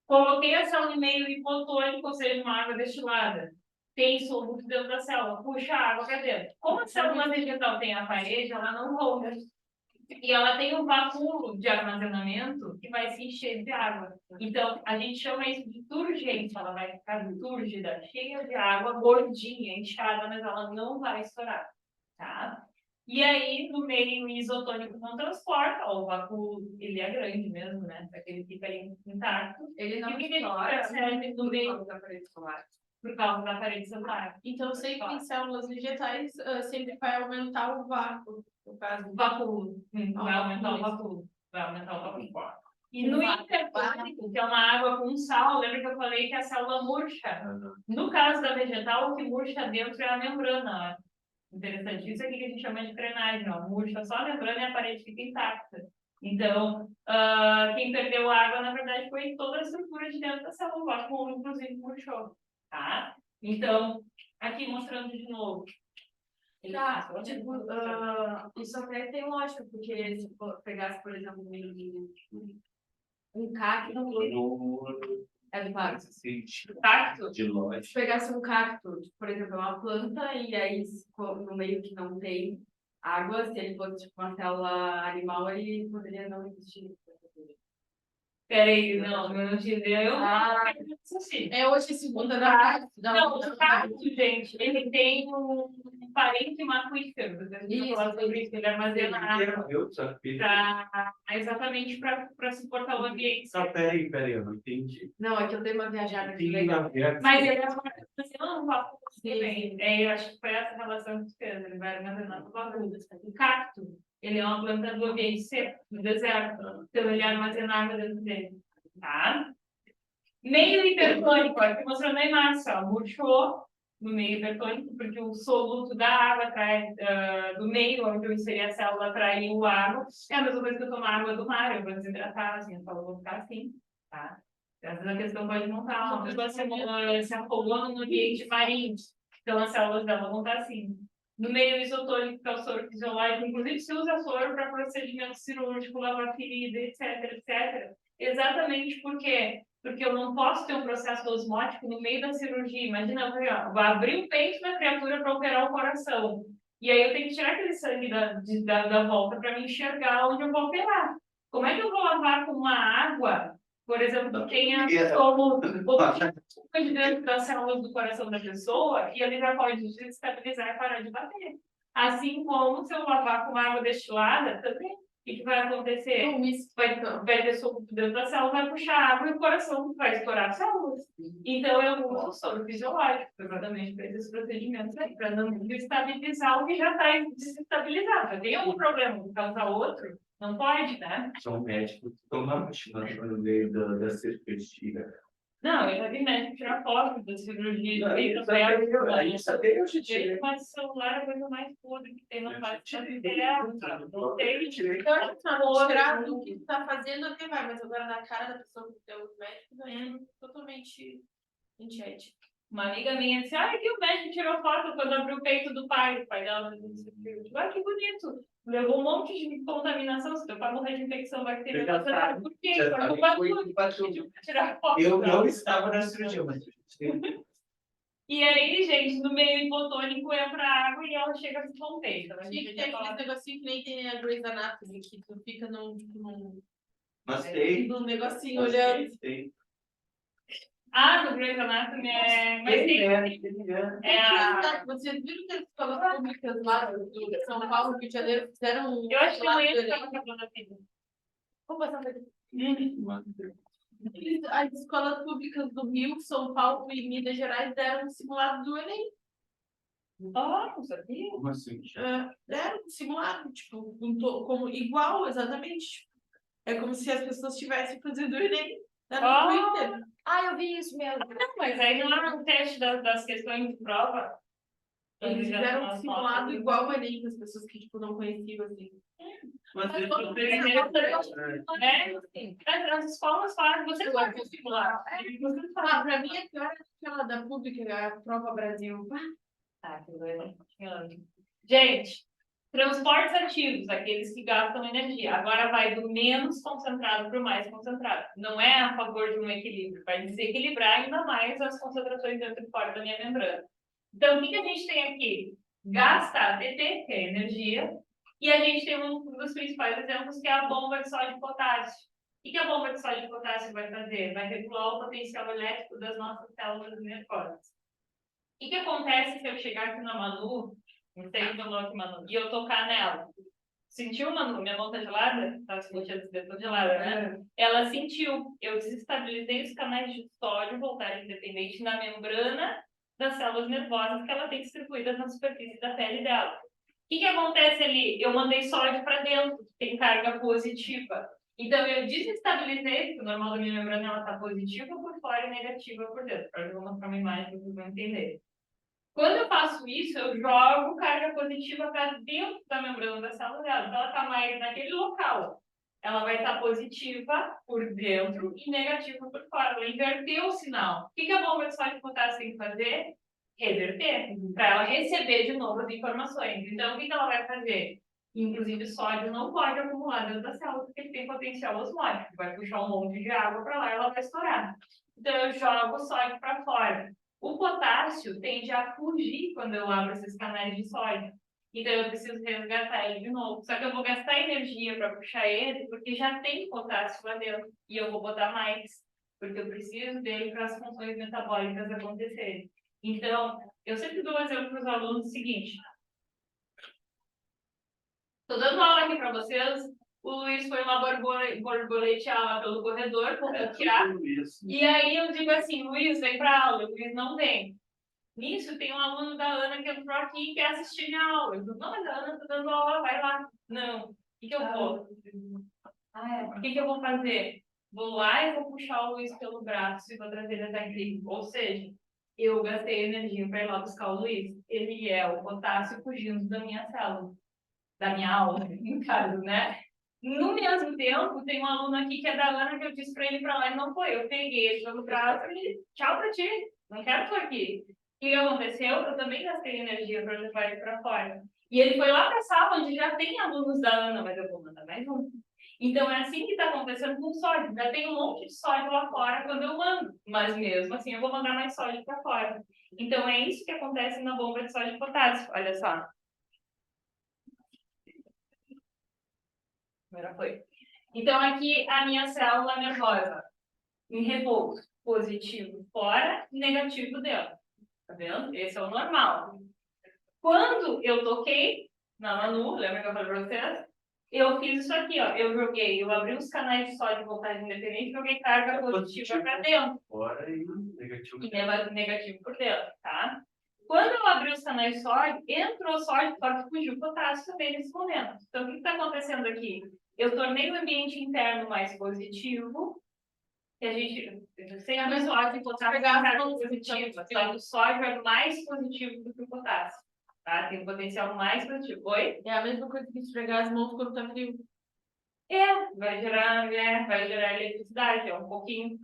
Coloquei a célula em meio hipotônico, ou seja, uma água destilada. Tem soluto dentro da célula, puxa a água para dentro. Como a célula vegetal tem a parede, ela não rompe. E ela tem um vacúolo de armazenamento que vai se encher de água. Então, a gente chama isso de turgência. Ela vai ficar túrgida, cheia de água, gordinha, inchada, mas ela não vai estourar. Tá? E aí, no meio isotônico não transporta, ó, o vácuo, ele é grande mesmo, né? Porque ele fica ali intacto. Ele não estoura, serve no meio da parede solar. por causa da parede celular. Então, sempre em células vegetais, sempre vai aumentar o vácuo, no caso. O vácuo, vai aumentar o vácuo. Vai aumentar o vácuo. E no hipertônico, que é uma água com sal, lembra que eu falei que a célula murcha? No caso da vegetal, o que murcha dentro é a membrana, ó. Interessante. Isso aqui que a gente chama de drenagem, ó. Murcha só a membrana e a parede fica intacta. Então, quem perdeu água, na verdade, foi toda a estrutura de dentro da célula, o vácuo, inclusive, murchou. Tá? Então, aqui mostrando de novo. Tá, tipo, isso até tem lógica, porque se pegasse, por exemplo, um cacto, é do cacto. Cacto? De loja. Se pegasse um cacto, por exemplo, é uma planta, e aí no meio que não tem água, se ele fosse tipo uma célula animal, ele poderia não existir. Peraí, não entendeu. É hoje segunda da Não, o cacto, gente, ele tem um parênquima aquífero. A gente vai falar sobre isso, ele armazena água. Exatamente para suportar o ambiente. Só peraí, eu não entendi. Não, é que eu dei uma viajada aqui. Mas ele armazena um vácuo também. Eu acho que foi essa relação que fez. Ele vai armazenando o vácuo. O cacto, ele é uma planta do ambiente seco, do deserto. Então, ele armazena água dentro dele. Tá? Meio hipertônico, aqui mostrando a imagem, ó. Murchou, no meio hipertônico, porque o soluto da água atrai, do meio onde eu inseri a célula atraiu água. É a mesma coisa que eu tomar água do mar, eu vou desidratar, assim, então eu vou ficar assim, tá? Às vezes a questão pode não estar, uma pessoa se afogando no ambiente marinho, então as células dela vão estar assim. No meio isotônico, que é o soro fisiológico, inclusive se usa soro para procedimento cirúrgico, lavar ferida, etc, etc. Exatamente porque eu não posso ter um processo osmótico no meio da cirurgia. Imagina, eu vou abrir o peito da criatura para operar o coração. E aí eu tenho que tirar aquele sangue da volta para me enxergar onde eu vou operar. Como é que eu vou lavar com uma água, por exemplo, que tenha como de dentro das células do coração da pessoa e ele já pode desestabilizar e parar de bater? Assim como se eu lavar com água destilada também. O que vai acontecer? Vai ter soluto dentro da célula, vai puxar água e o coração vai estourar as células. Então, eu uso soro fisiológico, exatamente para esses procedimentos aí, para não desestabilizar o que já está desestabilizado. Já tem algum problema, vou causar outro? Não pode, né? São médicos que tomam vacina no meio da cirurgia. Não, eu já vi médico tirar foto da cirurgia. A gente sabia, eu já tirei. Mas o celular é a coisa mais podre que tem, não faz tirei. não tem. Tirar do que tu tá fazendo até vai, mas agora na cara da pessoa que tem os médicos é totalmente antiético. Uma amiga minha disse, ai, que o médico tirou foto quando abriu o peito do pai dela. Ai, que bonito. Levou um monte de contaminação, você vai morrer de infecção bacteriana. Por quê? Foi culpa tua. Tirar foto. Eu não estava na cirurgia, mas... E aí, gente, no meio hipotônico entra água e ela chega a se romper. Então, Tinha que ter aquele negocinho que nem tem a Grey's Anatomy, que tu fica num Mas tem. num negocinho olhando. Tem. Ah, no Grey's Anatomy é... Mas tem... Vocês viram que as escolas públicas lá de São Paulo, Rio de Janeiro, fizeram um... Eu acho que não entra na questão da vida. Vamos passar pra as escolas públicas do Rio, São Paulo e Minas Gerais deram um simulado do Enem. Ah, não sabia. Como assim? Deram um simulado, tipo, como igual, exatamente. É como se as pessoas estivessem fazendo o Enem. Tá no Twitter. Eu vi isso mesmo. Não, mas aí não é um teste das questões de prova. Eles fizeram um simulado igual ao Enem para as pessoas que tipo, não conheciam, assim. Mas As escolas fazem, você pode simular. Para mim, é pior aquela da pública, a Prova Brasil. Gente, transportes ativos, aqueles que gastam energia. Agora vai do menos concentrado para o mais concentrado. Não é a favor de um equilíbrio, vai desequilibrar ainda mais as concentrações dentro e fora da minha membrana. Então, o que a gente tem aqui? Gasta ATP, que é energia, e a gente tem um dos principais exemplos, que é a bomba de sódio e potássio. O que a bomba de sódio e potássio vai fazer? Vai regular o potencial elétrico das nossas células nervosas. O que acontece se eu chegar aqui na Manu, não sei se eu aqui, Manu, e eu tocar nela? Sentiu, Manu? Minha mão tá gelada? Tá sentindo esse dedo gelada, né? Ela sentiu. Eu desestabilizei os canais de sódio, voltaram independente na membrana das células nervosas que ela tem distribuídas na superfície da pele dela. O que acontece ali? Eu mandei sódio para dentro, tem carga positiva. Então, eu desestabilizei, porque o normal da minha membrana ela está positiva por fora e negativa por dentro. Eu vou mostrar uma imagem para vocês vão entender. Quando eu faço isso, eu jogo carga positiva para dentro da membrana da célula dela. Então, ela está mais naquele local. Ela vai estar positiva por dentro e negativa por fora. Ela inverteu o sinal. O que a bomba de sódio e potássio tem que fazer? Reverter, para ela receber de novo as informações. Então, o que ela vai fazer? Inclusive, sódio não pode acumular dentro da célula, porque ele tem potencial osmótico. Vai puxar um monte de água para lá e ela vai estourar. Então, eu jogo o sódio para fora. O potássio tende a fugir quando eu abro esses canais de sódio. Então, eu preciso resgatar ele de novo. Só que eu vou gastar energia para puxar ele, porque já tem potássio lá dentro. E eu vou botar mais, porque eu preciso dele para as funções metabólicas acontecerem. Então, eu sempre dou um exemplo para os alunos o seguinte. Estou dando aula aqui para vocês. O Luiz foi uma borboletear lá pelo corredor, coquetear. E aí eu digo assim, Luiz, vem para aula. O Luiz não vem. Nisso, tem um aluno da Ana que entrou aqui e quer assistir minha aula. Eu digo, não, mas a Ana está dando aula, vai lá. Não. O que eu vou? O que eu vou fazer? Vou lá e vou puxar o Luiz pelo braço e vou trazer ele até aqui. Ou seja, eu gastei energia para ir lá buscar o Luiz. Ele é o potássio fugindo da minha célula, da minha aula, no caso, né? No mesmo tempo, tem um aluno aqui que é da Ana, que eu disse para ele ir para lá e não foi. Eu peguei ele pelo braço e tchau para ti, não quero tu aqui. O que aconteceu? Eu também gastei energia para levar ele para fora. E ele foi lá para a sala onde já tem alunos da Ana, mas eu vou mandar mais um. Então é assim que está acontecendo com o sódio. Já tem um monte de sódio lá fora quando eu mando, mas mesmo assim eu vou mandar mais sódio para fora. Então é isso que acontece na bomba de sódio e potássio. Olha só. Primeira foi. Então aqui a minha célula nervosa em repouso, positivo fora, negativo dentro. Tá vendo? Esse é o normal. Quando eu toquei na Manu, lembra que eu falei para vocês? Eu fiz isso aqui, ó. Eu abri os canais de sódio de voltagem independente e joguei carga positiva para dentro. Fora e negativo. E negativo por dentro, tá? Quando eu abri os canais de sódio, entrou sódio, só que fugiu potássio também nesse momento. Então, o que está acontecendo aqui? Eu tornei o ambiente interno mais positivo, que a gente sempre o sódio e potássio carga positiva, só que o sódio é mais positivo do que o potássio. Tá? Tem um potencial mais positivo. Oi? É a mesma coisa que esfregar as mãos quando tá frio. Vai gerar eletricidade, é um pouquinho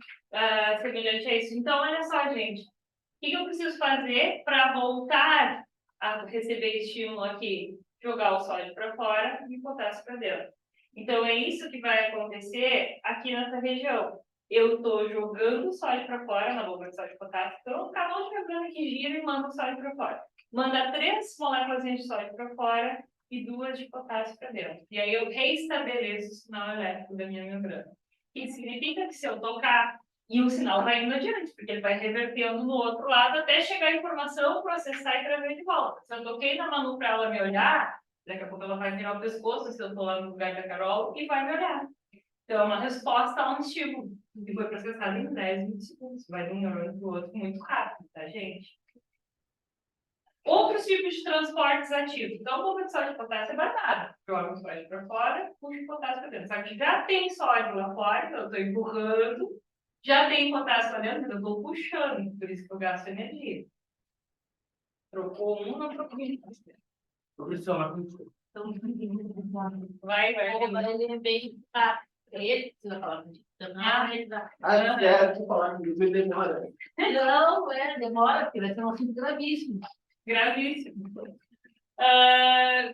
semelhante a isso. Então, olha só, gente. O que eu preciso fazer para voltar a receber estímulo aqui? Jogar o sódio para fora e o potássio para dentro. Então, é isso que vai acontecer aqui nessa região. Eu estou jogando o sódio para fora na bomba de sódio e potássio. Então, o canal de membrana que gira e manda o sódio para fora. Manda 3 moléculas de sódio para fora e 2 de potássio para dentro. E aí eu reestabeleço o sinal elétrico da minha membrana. Isso significa que se eu tocar, e o sinal vai indo adiante, porque ele vai revertendo no outro lado até chegar a informação, processar e trazer de volta. Se eu toquei na Manu para ela me olhar, daqui a pouco ela vai virar o pescoço, se eu estou lá no lugar da Carol, e vai me olhar. Então, é uma resposta a um estímulo, que foi processado em 10, 20 segundos. Vai de um neurônio para o outro muito rápido, tá, gente? Outros tipos de transportes ativos. Então, bomba de sódio e potássio é batata. Joga o sódio para fora, puxa o potássio para dentro. Só que já tem sódio lá fora, então eu estou empurrando. Já tem potássio lá dentro, então eu estou puxando. Por isso que eu gasto energia. Trocou um, não trocou um. Professor, lá com Então, vai. Agora ele é bem rápido. Ele precisa falar com ele. Ele dá. deixa falar comigo, ele demora. Não, demora, porque vai ser um assunto gravíssimo. Gravíssimo.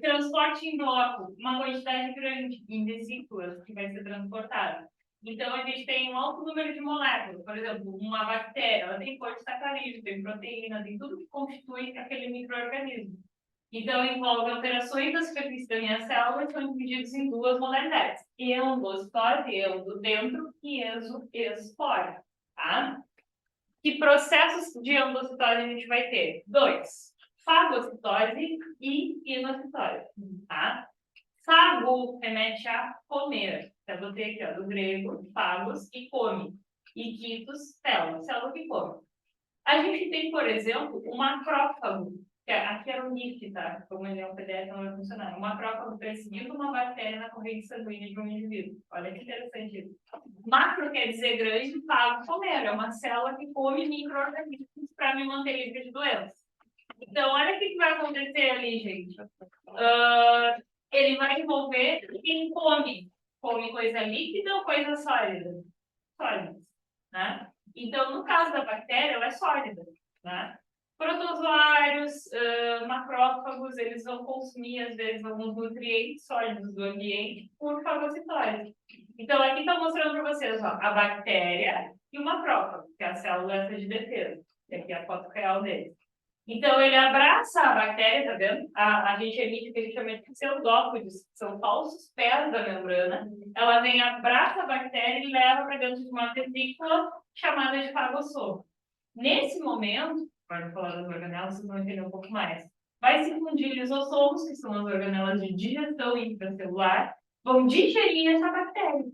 Transporte em bloco, uma quantidade grande em vesículas que vai ser transportada. Então, a gente tem um alto número de moléculas. Por exemplo, uma bactéria, ela tem polisacarídeo, tem proteína, tem tudo que constitui aquele micro-organismo. Então, envolve alterações da superfície da minha célula que são divididas em 2 modalidades. Endocitose, endo dentro, e exo fora. Tá? Que processos de endocitose a gente vai ter? 2. Fagocitose e inocitose. Tá? Fago remete a comer. Eu botei aqui, ó, do grego, fagos, e come. E quitos, célula. Célula que come. A gente tem, por exemplo, um macrófago. Que aqui era o NIF, tá? Como ele é um PDF, não vai funcionar. Um macrófago perseguindo uma bactéria na corrente sanguínea de um indivíduo. Olha que interessante isso. Macro quer dizer grande, fago, comer. É uma célula que come micro-organismos para me manter livre de doenças. Então, olha o que vai acontecer ali, gente. Ele vai envolver quem come. Come coisa líquida ou coisa sólida? Sólidas, né? Então, no caso da bactéria, ela é sólida, né? Protozoários, macrófagos, eles vão consumir, às vezes, alguns nutrientes sólidos do ambiente por fagocitose. Então, aqui está mostrando para vocês, ó, a bactéria e o macrófago, que é a célula de defesa. E aqui é a foto real dele. Então, ele abraça a bactéria, tá vendo? A gente emite o que a gente chama de pseudópodes, que são falsos pés da membrana. Ela vem, abraça a bactéria e leva para dentro de uma vesícula chamada de fagossoma. Nesse momento, para falar das organelas, vocês vão entender um pouco mais. Vai se fundir lisossomos, que são as organelas de digestão intracelular, vão digerir essa bactéria.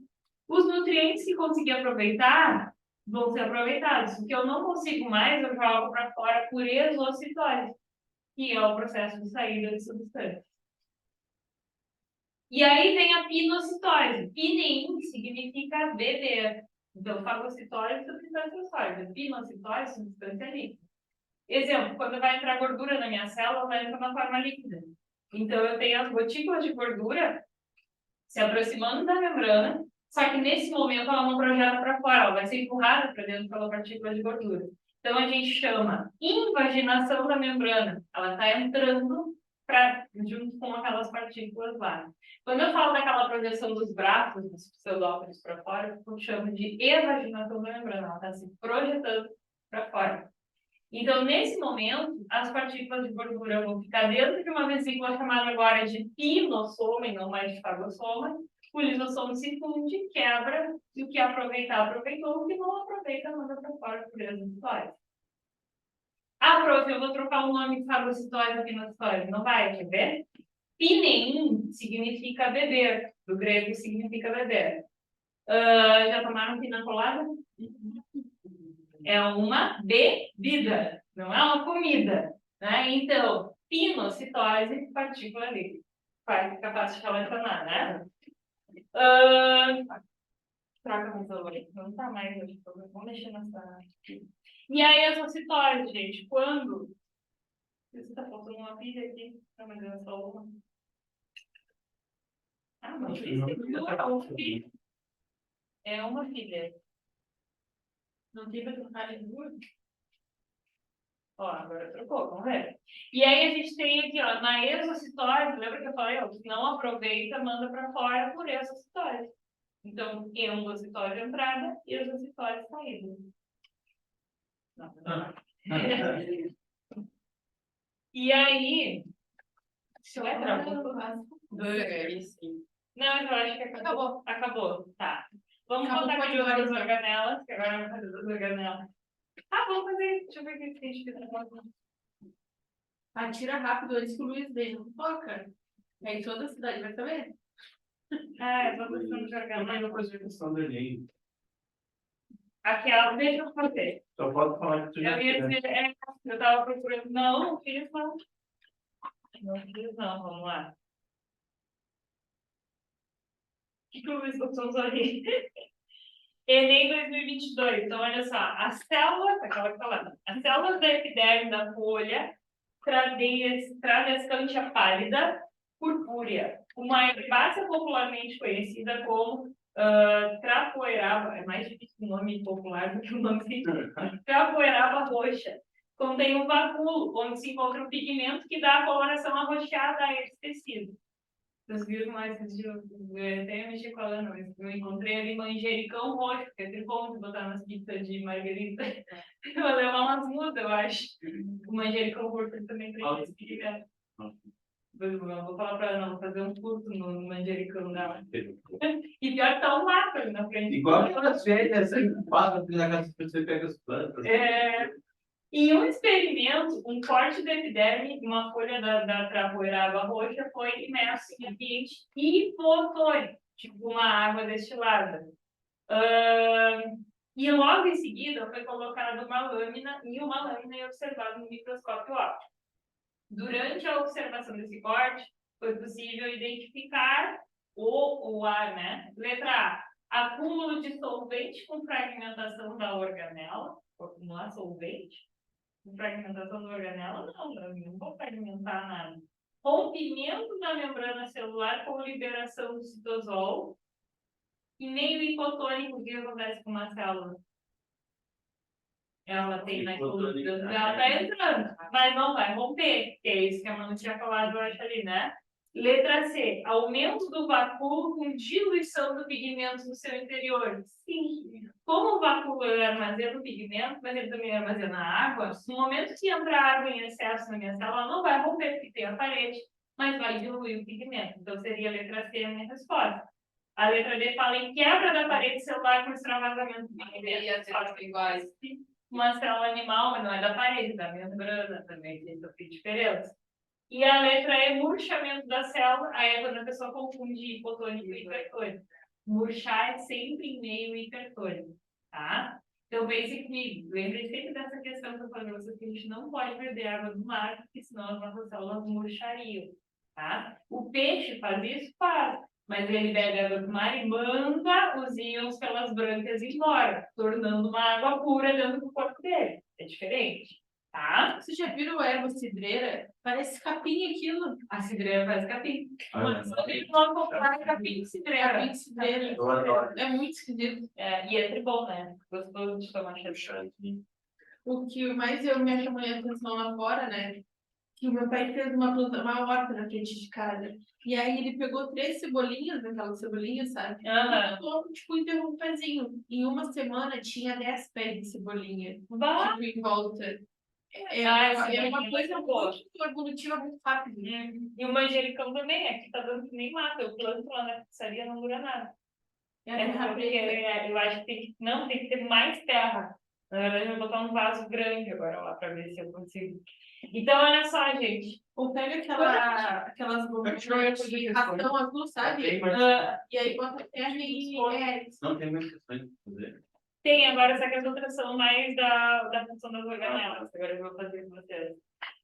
Os nutrientes que conseguir aproveitar vão ser aproveitados. O que eu não consigo mais, eu jogo para fora por exocitose, que é o processo de saída de substâncias. E aí vem a pinocitose. Pinein significa beber. Então, fagocitose, substância sólida. Pinocitose, substância líquida. Exemplo, quando vai entrar gordura na minha célula, vai entrar na forma líquida. Então, eu tenho as gotículas de gordura se aproximando da membrana, só que nesse momento ela não projeta para fora, ela vai ser empurrada para dentro pela partícula de gordura. Então, a gente chama invaginação da membrana. Ela está entrando junto com aquelas partículas lá. Quando eu falo daquela projeção dos braços, dos pseudópolis para fora, eu chamo de evaginação da membrana. Ela está se projetando para fora. Então, nesse momento, as partículas de gordura vão ficar dentro de uma vesícula chamada agora de pinossoma e não mais de fagossoma. O lisossomo se funde, quebra, e o que aproveitar, aproveitou, o que não aproveita, manda para fora por exocitose. Ah, prof, eu vou trocar o nome de fagocitose e pinocitose. Não vai, quer ver? Pinein significa beber, do grego significa beber. Já tomaram pina colada? É uma bebida, não é uma comida, né? Então, pinocitose, partícula líquida. Capaz de relacionar, né? Troca mais favor. Não tá mais hoje, vamos mexer nessa. E aí, a exocitose, gente, quando. Você tá faltando uma pilha aqui? Não, mas é só uma. Ah, mas é uma pilha. Não tem para trocar de duas? Ó, agora trocou, vamos ver. E aí a gente tem aqui, ó, na exocitose, lembra que eu falei, ó, que não aproveita, manda para fora por exocitose. Então, endocitose entrada e exocitose saída. Não. E aí, se vai travar? Não, eu acho que acabou. Acabou, tá. Vamos botar aqui duas organelas, que agora vamos fazer duas organelas. Ah, vamos fazer. Deixa eu ver o que a gente fez. Atira rápido antes que o Luiz veja. Não toca. Aí toda a cidade vai saber. Eu tô gostando de organela. Também não fazia questão do Enem. Aquela, deixa eu fazer. Só pode falar que tu já Eu ia fez. dizer, eu tava procurando. Não fiz não. Não fiz não, vamos lá. O que o Luiz botou ali? Enem 2022. Então, olha só. As células, aquela que tá lá. As células da epiderme da folha, travescântia pálida, purpúrea. Uma herbácea popularmente conhecida como trapoeraba, é mais difícil o nome popular do que o nome científico. Trapoeraba roxa. Contém um vacúolo, onde se encontra um pigmento que dá a coloração arroxeada a esse tecido. Vocês viram mais de até mexer com a Ana, mas eu encontrei ali manjericão roxo, que é tribom de botar nas pizzas de margarita. Eu vou levar umas mudas, eu acho. O manjericão roxo também tem esse pigmento. Eu vou falar pra Ana, vou fazer um curso no manjericão dela. E pior que tá um mato ali na frente. Igual aquelas férias, sempre passa na casa que você pega as plantas. Em um experimento, um corte da epiderme de uma folha da trapoeraba roxa foi imerso em ambiente hipotônico, tipo uma água destilada. E logo em seguida foi colocada uma lâmina e observado no microscópio óptico. Durante a observação desse corte, foi possível identificar né? Letra A, acúmulo de solvente com fragmentação da organela. Vamos lá, solvente. Fragmentação da organela, não vou fragmentar nada. Rompimento da membrana celular com liberação do citosol. E meio hipotônico, o que acontece com uma célula? Ela tem mais fluidos, ela está entrando, mas não vai romper, que é isso que a Manu tinha falado, eu acho ali, né? Letra C, aumento do vacúolo com diluição do pigmento no seu interior. Sim. Como o vacúolo armazena o pigmento, mas ele também armazena água, no momento que entra água em excesso na minha célula, ela não vai romper, porque tem a parede, mas vai diluir o pigmento. Então, seria a letra C a minha resposta. A letra D fala em quebra da parede celular por extravasamento do pigmento. Iguais. Uma célula animal, mas não é da parede, da membrana também, tem diferença. E a letra E, murchamento da célula, aí é quando a pessoa confunde hipotônico e hipertônico. Murchar é sempre em meio hipertônico, tá? Então, pense comigo, lembre sempre dessa questão que eu falei para vocês, que a gente não pode beber água do mar, porque senão as nossas células murchariam, tá? O peixe faz isso? Faz. Mas ele bebe água do mar e manda os íons pelas brânquias embora, tornando uma água pura dentro do corpo dele. É diferente. tá? Vocês já viram erva cidreira? Parece capim aquilo. A cidreira parece capim. Olha, Mas eu tenho nome popular capim cidreira. Capim cidreira. eu adoro. É muito esquisito. É, e é tribom, né? Gostoso de tomar chá. O que mais me chamou a atenção lá fora, né? Que o meu pai fez uma horta na frente de casa. E aí ele pegou 3 cebolinhas, aquelas cebolinhas, sabe? E Aham. botou, tipo, interrompe um pezinho. Em uma semana tinha 10 pés de cebolinha. Bah! Tipo, em volta. Essa É uma cebolinha coisa muito boa. muito evolutiva, muito rápida. E o manjericão também, aqui tá dando que nem mata. Eu planto lá na pizzaria, não dura nada. É É terra porque preta. eu acho que tem que ter mais terra. Na verdade, eu vou botar um vaso grande agora lá para ver se eu consigo. Então, olha só, gente. Ou pega aquelas bombas Eu ia fazer de questões. ratão azul, sabe? Tem, mas E aí bota terra e não tem mais questões de fazer. Tem, agora só que as outras são mais da função das organelas. Agora eu vou fazer com vocês.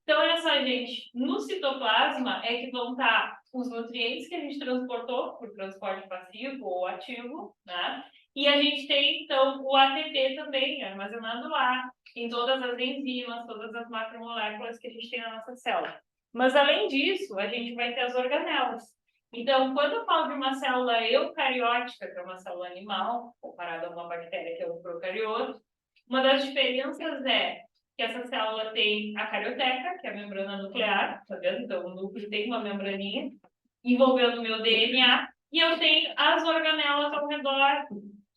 Então, olha só, gente. No citoplasma é que vão estar os nutrientes que a gente transportou por transporte passivo ou ativo, né? E a gente tem, então, o ATP também armazenado lá, em todas as enzimas, todas as macromoléculas que a gente tem na nossa célula. Mas, além disso, a gente vai ter as organelas. Então, quando eu falo de uma célula eucariótica, que é uma célula animal, comparada a uma bactéria, que é um procarioto, uma das diferenças é que essa célula tem a carioteca, que é a membrana nuclear, tá vendo? Então, o núcleo tem uma membraninha envolvendo o meu DNA, e eu tenho as organelas ao redor,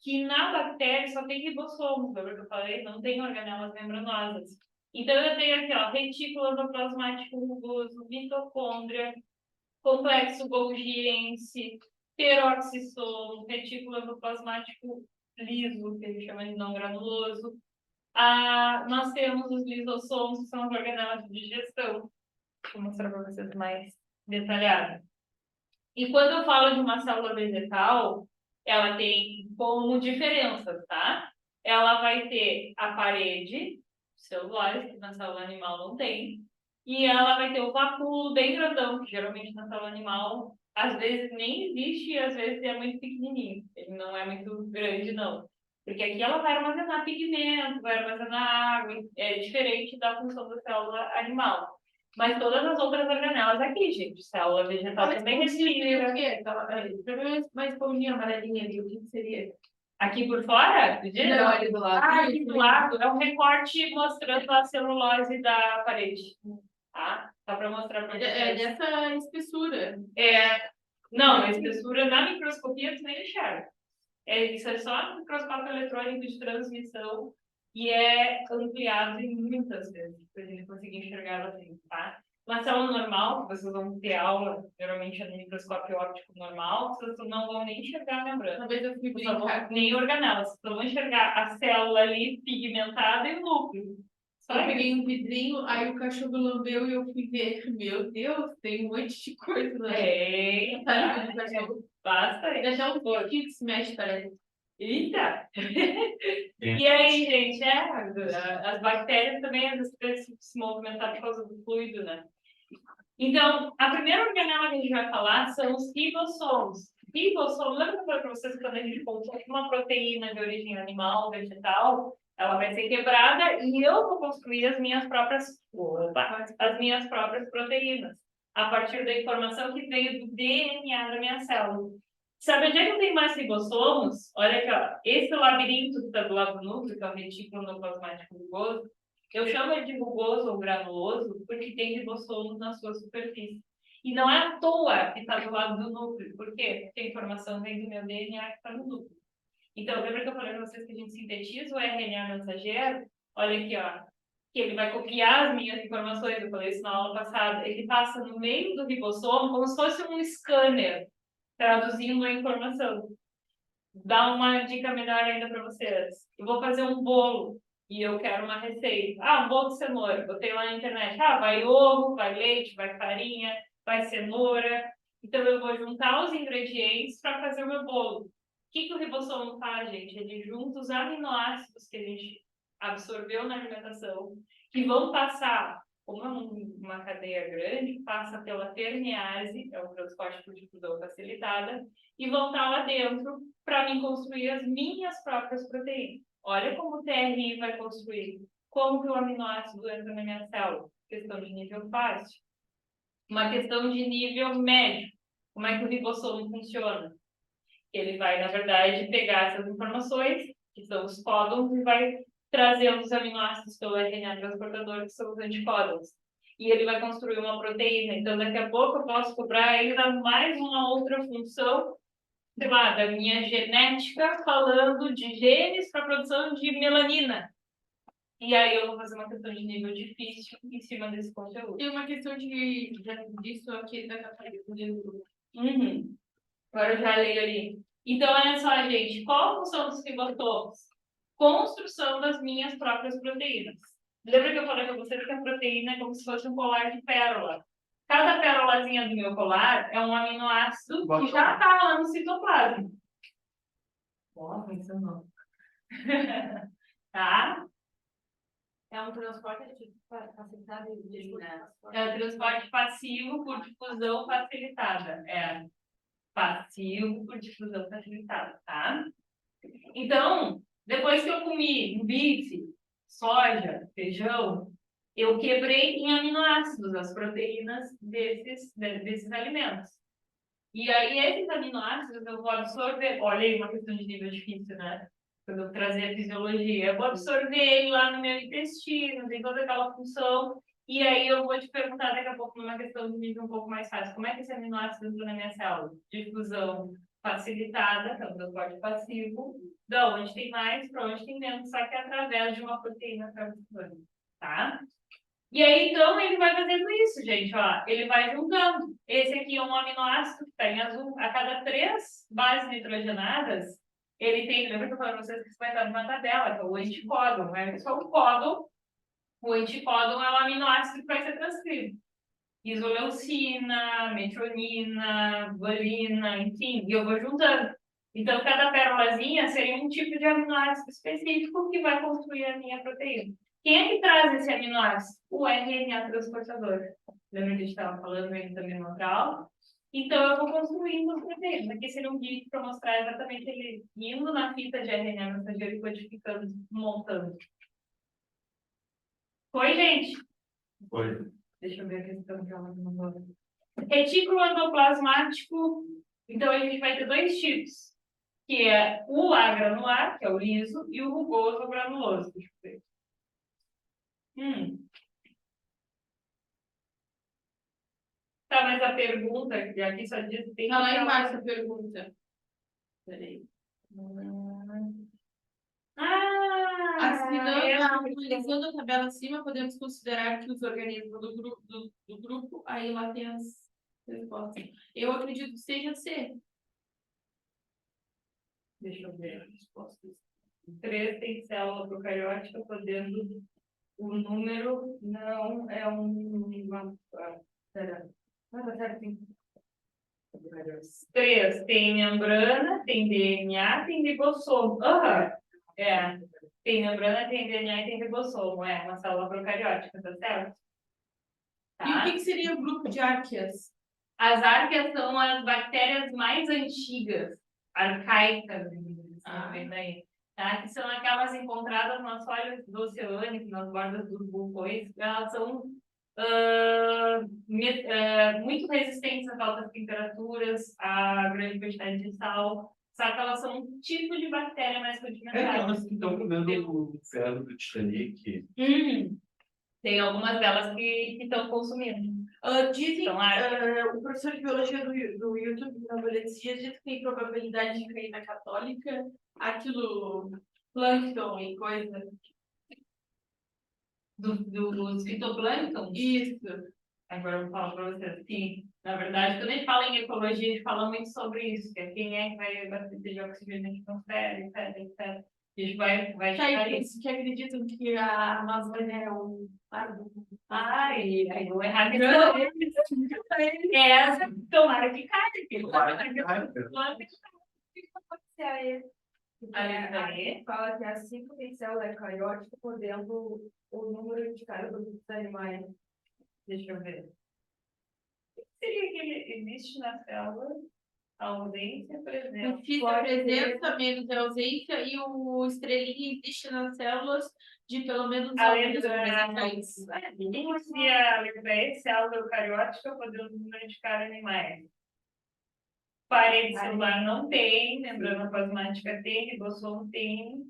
que na bactéria só tem ribossomos, lembra que eu falei? Não tem organelas membranosas. Então, eu tenho aqui, ó, retículo endoplasmático rugoso, mitocôndria, complexo golgiense, peroxissomo, retículo endoplasmático liso, que a gente chama de não granuloso. Nós temos os lisossomos, que são as organelas de digestão. Vou mostrar para vocês mais detalhado. E quando eu falo de uma célula vegetal, ela tem como diferenças, tá? Ela vai ter a parede celular, que na célula animal não tem, e ela vai ter o vacúolo bem grandão, que geralmente na célula animal às vezes nem existe e às vezes é muito pequenininho. Ele não é muito grande, não. Porque aqui ela vai armazenar pigmento, vai armazenar água, é diferente da função da célula animal. Mas todas as outras organelas aqui, gente, célula vegetal também respira. O quê? Uma esponjinha amarelinha ali, o que seria? Aqui por fora? Não, ali do lado. Aqui do lado é um recorte mostrando a celulose da parede. Tá? Só para mostrar para vocês. É dessa espessura. Não, a espessura na microscopia tu nem enxerga. Isso é só microscópio eletrônico de transmissão e é ampliado em muitas vezes para a gente conseguir enxergar ela assim, tá? Uma célula normal, que vocês vão ter aula, geralmente é no microscópio óptico normal, vocês não vão nem enxergar a membrana. Uma vez eu fui brincar. Nem organelas, vocês vão enxergar a célula ali pigmentada e o núcleo. Eu peguei um vidrinho, aí o cachorro lambeu e eu fui ver. Meu Deus, tem um monte de coisa lá. Eita, basta aí. Deixar um pouquinho que se mexe, parece. Eita! E aí, gente, as bactérias também às vezes se movimentar por causa do fluido, né? Então, a primeira organela que a gente vai falar são os ribossomos. Ribossomo, lembra que eu falei para vocês que quando a gente consome uma proteína de origem animal, vegetal, ela vai ser quebrada e eu vou construir as minhas próprias proteínas, a partir da informação que veio do DNA da minha célula. Sabe onde é que eu tenho mais ribossomos? Olha aqui, ó. Esse labirinto que está do lado do núcleo, que é o retículo endoplasmático rugoso, eu chamo ele de rugoso ou granuloso porque tem ribossomos na sua superfície. E não é à toa que está do lado do núcleo. Por quê? Porque a informação vem do meu DNA que está no núcleo. Então, lembra que eu falei para vocês que a gente sintetiza o RNA mensageiro? Olha aqui, ó. Que ele vai copiar as minhas informações, eu falei isso na aula passada. Ele passa no meio do ribossomo como se fosse um scanner, traduzindo a informação. Dá uma dica melhor ainda para vocês. Eu vou fazer um bolo e eu quero uma receita. Um bolo de cenoura. Botei lá na internet. Vai ovo, vai leite, vai farinha, vai cenoura. Então, eu vou juntar os ingredientes para fazer o meu bolo. O que o ribossomo faz, gente? Ele junta os aminoácidos que a gente absorveu na alimentação, que vão passar, como é uma cadeia grande, passa pela permease, é o transporte por difusão facilitada, e vão estar lá dentro para mim construir as minhas próprias proteínas. Olha como o TRI vai construir Como que o aminoácido entra na minha célula? Questão de nível fácil. Uma questão de nível médio. Como é que o ribossomo funciona? Ele vai, na verdade, pegar essas informações, que são os códons, e vai trazer os aminoácidos pelo RNA transportador, que são os anticódons. E ele vai construir uma proteína. Então, daqui a pouco, eu posso cobrar ainda mais uma outra função, sei lá, da minha genética, falando de genes para produção de melanina. E aí eu vou fazer uma questão de nível difícil em cima desse conteúdo. Tem uma questão disso aqui da categoria do grupo. Agora eu já leio ali. Então, olha só, gente. Qual a função dos ribossomos? Construção das minhas próprias proteínas. Lembra que eu falei para vocês que a proteína é como se fosse um colar de pérola? Cada pérolazinha do meu colar é um aminoácido que já está lá no citoplasma. Nossa, isso não. Tá? É um transporte facilitado de É o transporte passivo por difusão facilitada. É passivo por difusão facilitada, tá? Então, depois que eu comi bife, soja, feijão, eu quebrei em aminoácidos as proteínas desses alimentos. E aí, esses aminoácidos eu vou absorver. Olha aí, uma questão de nível difícil, né? Quando eu trazer a fisiologia, eu vou absorver ele lá no meu intestino, tem toda aquela função. E aí eu vou te perguntar daqui a pouco, numa questão de nível um pouco mais fácil, como é que esse aminoácido entra na minha célula? Difusão facilitada, que é o transporte passivo, da onde tem mais para onde tem menos, só que através de uma proteína transcritora, tá? E aí, então, ele vai fazendo isso, gente, ó. Ele vai juntando. Esse aqui é um aminoácido que está em azul. A cada 3 bases nitrogenadas, ele tem, lembra que eu falei para vocês que isso vai estar numa tabela, que é o anticódon, né? Isso é o códon. O anticódon é o aminoácido que vai ser transcrito. Isoleucina, metionina, valina, enfim, e eu vou juntando. Então, cada pérolazinha seria um tipo de aminoácido específico que vai construir a minha proteína. Quem é que traz esse aminoácido? O RNA transportador. Lembra que a gente estava falando aí também no outra aula? Então, eu vou construindo as proteínas. Aqui seria um vídeo para mostrar exatamente ele indo na fita de RNA mensageiro e codificando, montando. Foi, gente? Foi. Deixa eu ver a questão que ela mandou. Retículo endoplasmático. Então, a gente vai ter 2 tipos, que é o agranular, que é o liso, e o rugoso ou granuloso. Deixa eu ver. Tá, mas a pergunta, que aqui só diz... Tem Tá lá embaixo a pergunta. Peraí. Analisando a tabela acima, podemos considerar que os organismos do grupo, aí lá tem as respostas. Eu acredito que seja C. Deixa eu ver as respostas. 3 tem célula procariótica, podendo... O número não é Pera. Tá certo. 3 tem membrana, tem DNA, tem ribossomo. É. Tem membrana, tem DNA e tem ribossomo. É uma célula procariótica, tá certo? Tá. E o que seria o grupo de árqueas? As árqueas são as bactérias mais antigas, arcaicas, vem daí. Tá? Que são aquelas encontradas nas folhas do oceânico, nas bordas dos vulcões. Elas são muito resistentes a altas temperaturas, a grande quantidade de sal. Só que elas são um tipo de bactéria mais rudimentar. É aquelas que estão comendo o ferro do Titanic. Tem algumas delas que estão consumindo. Dizem, o professor de biologia do YouTube, esses dias, diz que tem probabilidade de cair na católica, aquilo, plâncton e coisa. Dos fitoplâncton? Isso. Agora eu vou falar para vocês. Sim, na verdade, quando a gente fala em ecologia, a gente fala muito sobre isso, que é quem é que vai abastecer de oxigênio na atmosfera, etc, etc. A gente vai chegar nisso. Que acreditam que a Amazônia é um pardo. Ai, aí vou errar que não. Essa, tomara que caia. Tomara que caia. Fala que a 5 tem célula eucariótica, podendo o número de cada grupo dos animais. Deixa eu ver. O que seria que ele existe na célula? A ausência, presença. O X é presença, menos é ausência, e o estrelinha existe nas células, de pelo menos A alguns letra representantes. Ninguém conhecia a letra E, célula eucariótica, podendo identificar animais. Parede celular não tem, membrana plasmática tem, ribossomo tem,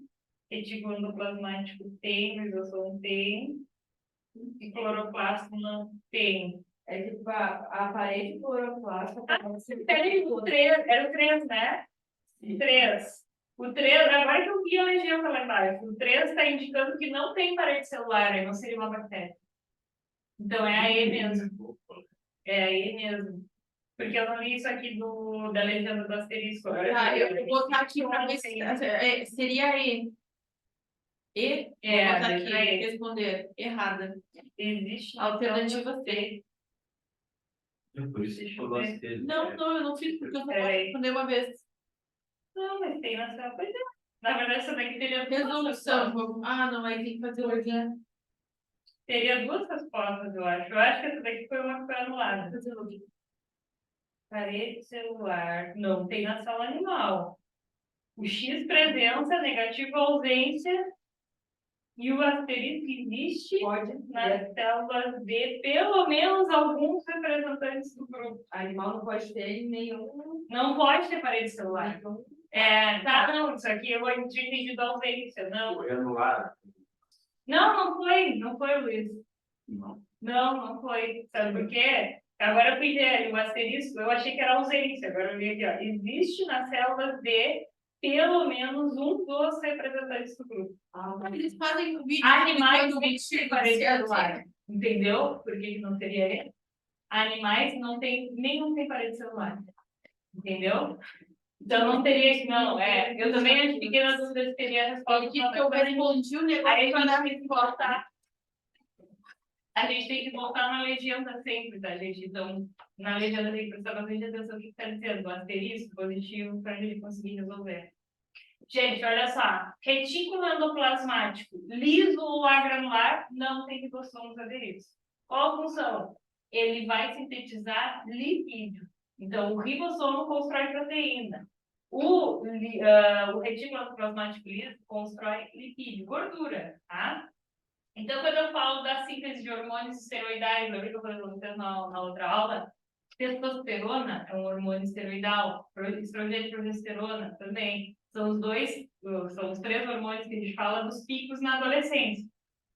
retículo endoplasmático tem, ribossomo tem, e cloroplasto não tem. É tipo a parede cloroplasta. Peraí, era o 3, né? O 3. O 3, agora que eu vi a legenda lá embaixo, o 3 está indicando que não tem parede celular, aí não seria uma bactéria. Então é a E mesmo. É a E mesmo. Porque eu não li isso aqui da legenda do asterisco. Tá, eu vou botar aqui para ver se seria E. E, vou botar aqui, responder, errada. Existe Alternativa C. Por isso que eu gostei. Não, eu não fiz, porque eu só posso responder uma vez. Não, mas tem na sua coisa. Na verdade, essa daqui teria Resolução. Não, aí tem que fazer outra. Teria 2 respostas, eu acho. Eu acho que essa daqui foi uma que foi anulada. Fazer outra. Parede celular. Não tem na sala animal. O X presença, negativo ausência. E o asterisco existe nas células de pelo menos alguns representantes do grupo. Animal não pode ter nenhum. Não pode ter parede celular. Não, isso aqui eu tinha entendido a ausência. Não. Foi anulado. Não foi, Luiz. Não foi. Sabe por quê? Agora eu fui ver o asterisco, eu achei que era ausência. Agora eu li aqui, ó. Existe nas células de pelo menos um dos representantes do grupo. Eles fazem um vídeo. Animais não têm parede celular. Entendeu? Por que não seria ele? Animais não tem, nenhum tem parede celular. Entendeu? Então não teria que, não. Eu também fiquei na dúvida se teria a resposta. Que eu respondi o negócio para dar a resposta. A gente tem que voltar na legenda sempre, tá, gente? Então, na legenda tem que prestar bastante atenção no que está dizendo. O asterisco positivo para a gente conseguir resolver. Gente, olha só. Retículo endoplasmático liso ou agranular não tem ribossomos aderidos. Qual a função? Ele vai sintetizar lipídio. Então, o ribossomo constrói proteína. O retículo endoplasmático liso constrói lipídio, gordura, tá? Então, quando eu falo da síntese de hormônios esteroidais, lembra que eu falei para vocês na outra aula? Testosterona é um hormônio esteroidal, estrogênio e progesterona também. São os 3 hormônios que a gente fala dos picos na adolescência.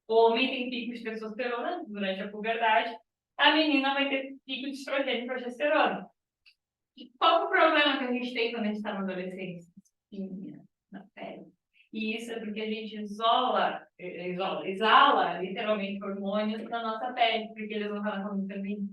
O homem tem pico de testosterona durante a puberdade, a menina vai ter pico de estrogênio e progesterona. Qual é o problema que a gente tem quando a gente está na adolescência? Espinha na pele. E isso é porque a gente exala literalmente hormônios na nossa pele, porque eles vão estar na forma feminina.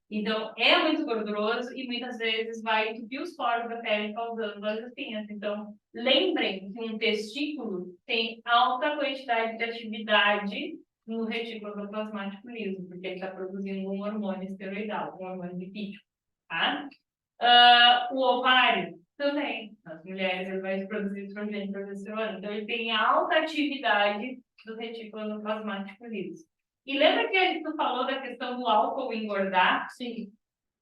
Então, é muito gorduroso e muitas vezes vai entupir os poros da pele, causando as espinhas. Então, lembrem que um testículo tem alta quantidade de atividade no retículo endoplasmático liso, porque ele está produzindo um hormônio esteroidal, um hormônio lipídico, tá? O ovário também, nas mulheres, ele vai produzir estrogênio e progesterona. Então, ele tem alta atividade do retículo endoplasmático liso. E lembra que a gente falou da questão do álcool engordar? Sim.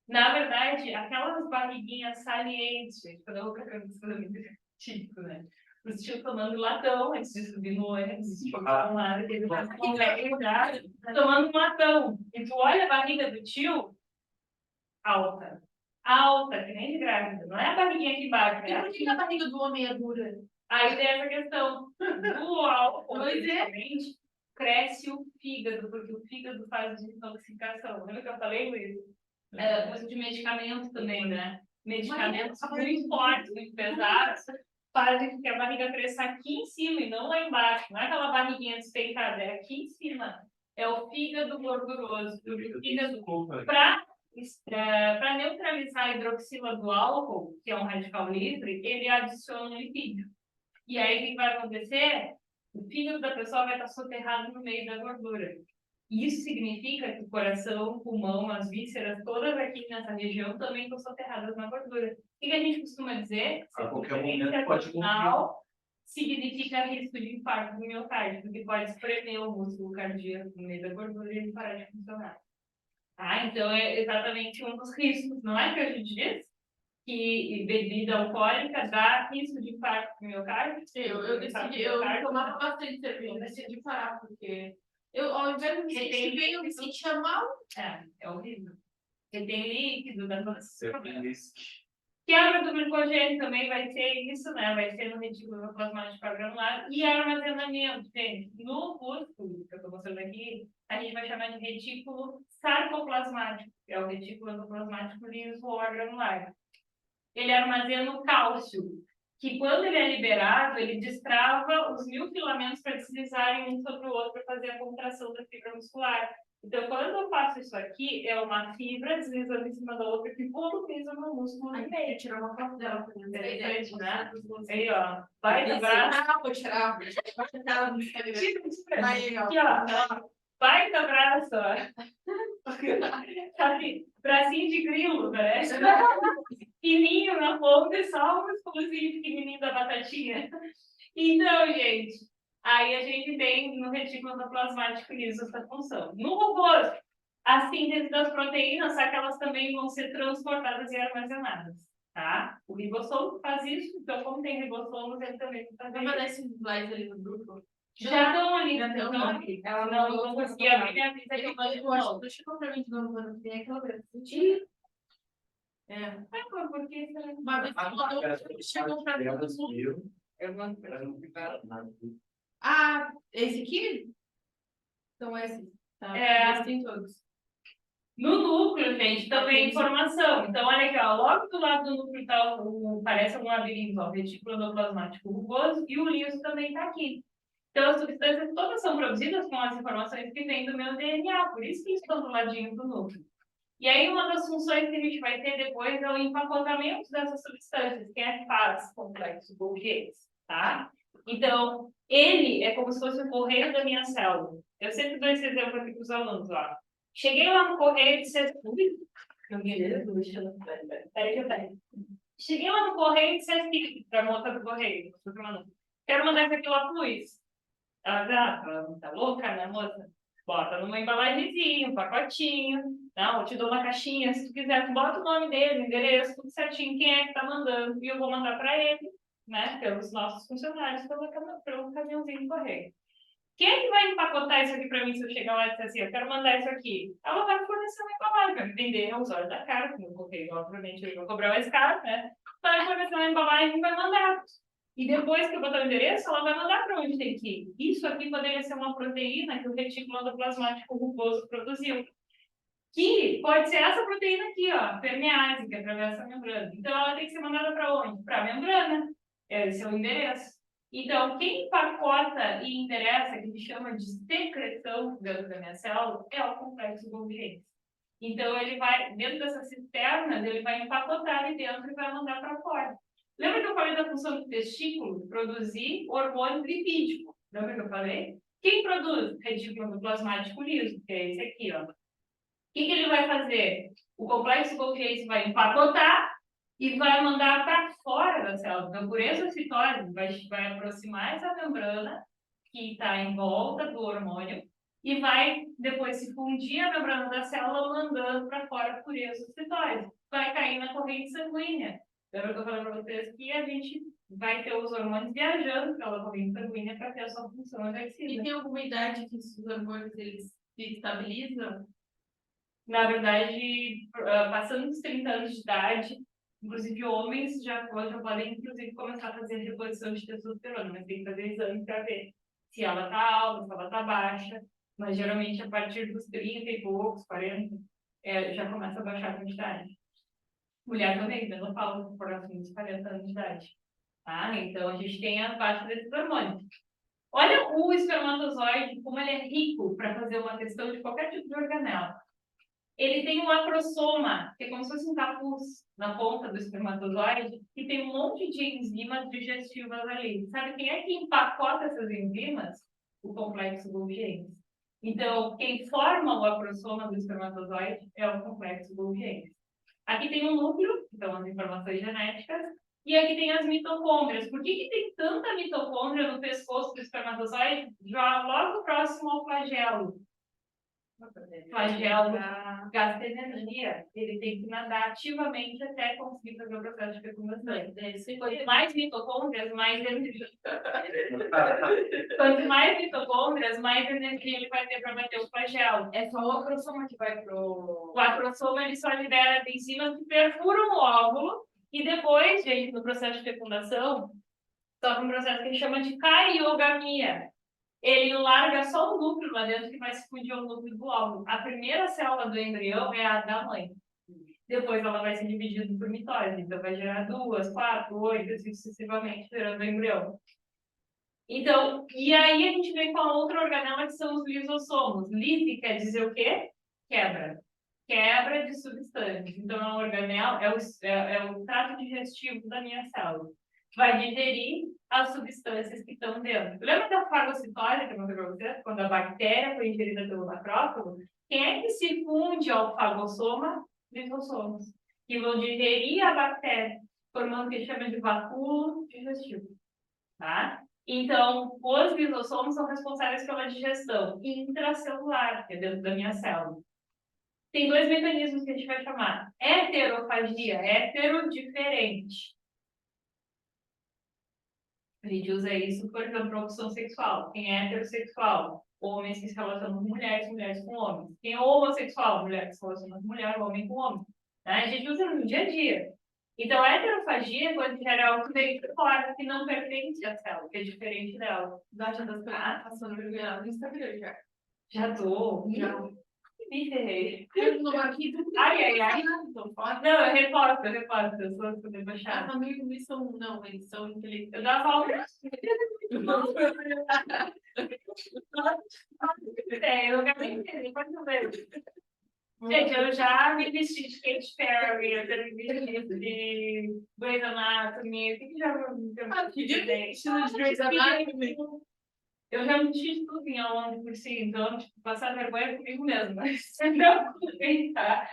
Na verdade, aquelas barriguinhas salientes, gente, quando eu vou para típico, né? Os tios tomando latão antes de subir no ônibus, tomando um latão. E tu olha a barriga do tio, alta, que nem de grávida. Não é a barriguinha aqui embaixo, né? E por que a barriga do homem é dura? Aí tem essa questão do álcool, principalmente, cresce o fígado, porque o fígado faz desintoxicação. Lembra que eu falei, Luiz? Uso de medicamento também, né? Medicamentos muito fortes, muito pesados, fazem com que a barriga cresça aqui em cima e não lá embaixo. Não é aquela barriguinha despeitada, é aqui em cima. É o fígado gorduroso. O fígado, para neutralizar a hidroxila do álcool, que é um radical livre, ele adiciona um lipídio. E aí, o que vai acontecer? O fígado da pessoa vai estar soterrado no meio da gordura. Isso significa que o coração, o pulmão, as vísceras, todas aqui nessa região também estão soterradas na gordura. O que a gente costuma dizer? A qualquer momento pode morrer. Significa risco de infarto do miocárdio, porque pode espremer o músculo cardíaco no meio da gordura e ele parar de funcionar. Tá? Então, é exatamente um dos riscos, não é que a gente diz? que bebida alcoólica dá risco de infarto do miocárdio. Eu tomava bastante cerveja, eu decidi parar, porque ao invés de me sentir bem, eu me sentia mal. É horrível. Porque tem líquido, dá todo esse Sempre problema. risco. Quebra do glicogênio também vai ser isso, né? Vai ser no retículo plasmático granular e armazenamento, gente. No músculo, que eu estou mostrando aqui, a gente vai chamar de retículo sarcoplasmático, que é o retículo endoplasmático liso ou granular. Ele armazena o cálcio, que quando ele é liberado, ele destrava os 1000 filamentos para deslizarem um sobre o outro para fazer a contração da fibra muscular. Então, quando eu faço isso aqui, é uma fibra deslizando em cima da outra que volumiza o meu músculo no meio. Tirar uma foto dela. Interessante, né? Aí, ó. Vai do braço. Vou tirar. Vou tirar no Instagram. Aí, ó. Aqui, ó. Vai do braço, ó. Sabe? Bracinho de grilo, parece. Fininho na ponta, só um músculozinho pequenininho da batatinha. Então, gente, aí a gente tem no retículo endoplasmático liso essa função. No robô, a síntese das proteínas, só que elas também vão ser transportadas e armazenadas, tá? O ribossomo faz isso, então como tem ribossomos, ele também faz Vai mandar esses slides ali no grupo. Já estão ali, Já já estão estão ali. ali. Ela não conseguia abrir minha vida que eu Eu acho que não chegou pra mim de novo, quando tem aquela vez. É. por que será? Uma vez que chegou pra mim. Eu não Ah, esse aqui? São esses. Tá. Esses tem todos. No núcleo, gente, também informação. Então, olha aqui, ó, logo do lado do núcleo tá parece um labirinto, ó, o retículo endoplasmático rugoso, e o liso também está aqui. Então, as substâncias todas são produzidas com as informações que vêm do meu DNA, por isso que eles estão do ladinho do núcleo. E aí, uma das funções que a gente vai ter depois é o empacotamento dessas substâncias, que é que faz complexo Golgi, tá? Então, ele é como se fosse o correio da minha célula. Eu sempre dou esse exemplo aqui para os alunos, ó. Cheguei lá no correio e disse assim, peraí que eu pego. Cheguei lá no correio e disse assim, para a moça do correio, quero mandar isso aqui lá para o Luiz. Ela tá louca, né, moça? Bota numa embalagenzinha, um pacotinho. Não, eu te dou uma caixinha, se tu quiser, tu bota o nome dele, o endereço, tudo certinho, quem é que tá mandando. E eu vou mandar para ele, né, pelos nossos funcionários, pelo caminhãozinho do correio. Quem é que vai empacotar isso aqui para mim se eu chegar lá e disser assim, eu quero mandar isso aqui? Ela vai fornecer uma embalagem, vai me vender aos olhos da cara, porque o correio, obviamente, ele vai cobrar mais caro, né? Vai fornecer uma embalagem e vai mandar. E depois que eu botar o endereço, ela vai mandar para onde tem que ir. Isso aqui poderia ser uma proteína que o retículo endoplasmático rugoso produziu. Que pode ser essa proteína aqui, ó, permease, que atravessa a membrana. Então, ela tem que ser mandada para onde? Para a membrana. Esse é o endereço. Então, quem empacota e endereça, que me chama de secreção dentro da minha célula, é o complexo Golgi. Então, ele vai, dentro dessas cisternas, ele vai empacotar ali dentro e vai mandar para fora. Lembra que eu falei da função do testículo? Produzir hormônio lipídico. Lembra que eu falei? Quem produz? Retículo endoplasmático liso, que é esse aqui, ó. O que ele vai fazer? O complexo Golgi vai empacotar e vai mandar para fora da célula. Então, por essa citose, vai aproximar essa membrana que está em volta do hormônio e vai depois se fundir a membrana da célula, mandando para fora por essa citose. Vai cair na corrente sanguínea. Lembra que eu falei para vocês que a gente vai ter os hormônios viajando pela corrente sanguínea para ter a sua função exercida. E tem alguma idade que esses hormônios eles se estabilizam? Na verdade, passando dos 30 anos de idade, inclusive homens já podem, inclusive, começar a fazer reposição de testosterona, mas tem que fazer exame para ver se ela está alta, se ela está baixa. Mas geralmente a partir dos 30 e poucos, 40, já começa a baixar a quantidade. Mulher também, menopausa, por assim, dos 40 anos de idade. Tá? Então a gente tem a baixa desses hormônios. Olha o espermatozoide, como ele é rico para fazer uma questão de qualquer tipo de organela. Ele tem um acrosoma, que é como se fosse um capuz na ponta do espermatozoide, que tem um monte de enzimas digestivas ali. Sabe quem é que empacota essas enzimas? O complexo Golgi. Então, quem forma o acrosoma do espermatozoide é o complexo Golgi. Aqui tem um núcleo, então as informações genéticas, e aqui tem as mitocôndrias. Por que tem tanta mitocôndria no pescoço do espermatozoide, já logo próximo ao flagelo? Flagelo gasta energia, ele tem que nadar ativamente até conseguir fazer o processo de fecundação. Quanto mais mitocôndrias, mais energia. Quanto mais mitocôndrias, mais energia ele vai ter para bater o flagelo. É só o acrossoma que vai pro... O acrossoma ele só libera enzimas que perfuram o óvulo e depois, gente, no processo de fecundação, sofre um processo que a gente chama de cariogamia. Ele larga só o núcleo lá dentro que vai se fundir ao núcleo do óvulo. A primeira célula do embrião é a da mãe. Depois ela vai ser dividida por mitose. Então vai gerar 2, 4, 8, assim sucessivamente, gerando o embrião. Então, e aí a gente vem com a outra organela que são os lisossomos. Lise quer dizer o quê? Quebra. Quebra de substâncias. Então, a organela é o trato digestivo da minha célula. Vai digerir as substâncias que estão dentro. Lembra da fagocitose que eu mostrei para vocês? Quando a bactéria foi ingerida pelo macrófago? Quem é que se funde ao fagossoma? Lisossomos. Que vão digerir a bactéria, formando o que a gente chama de vacúolo digestivo. Tá? Então, os lisossomos são responsáveis pela digestão intracelular, que é dentro da minha célula. Tem 2 mecanismos que a gente vai chamar. Heterofagia, heterodiferente. A gente usa isso, por exemplo, para opção sexual. Quem é heterossexual? Homens que se relacionam com mulheres, mulheres com homens. Quem é homossexual? Mulher que se relaciona com mulher, homem com homem. Né? A gente usa no dia a dia. Então, a heterofagia é quando gera algo que vem de fora, que não pertence à célula, que é diferente dela. Data das coisas passando vergonha no Instagram já. Já tô. Já. Me ferrei. Eu não aqui, Ai, ai, ai. Tô fora. Não, eu reporto, eu sou debochada. Eles são, não, eles são inteligentes. Eu dava aula. Eu não quero nem entender, pode ver. Gente, eu já me vesti de Katy Perry, eu já me vesti de Grey's Anatomy, o que já me vesti de Grey's Anatomy. Eu já me vesti de tudo ao longo por si, então, tipo, passar vergonha comigo mesmo, mas não tá?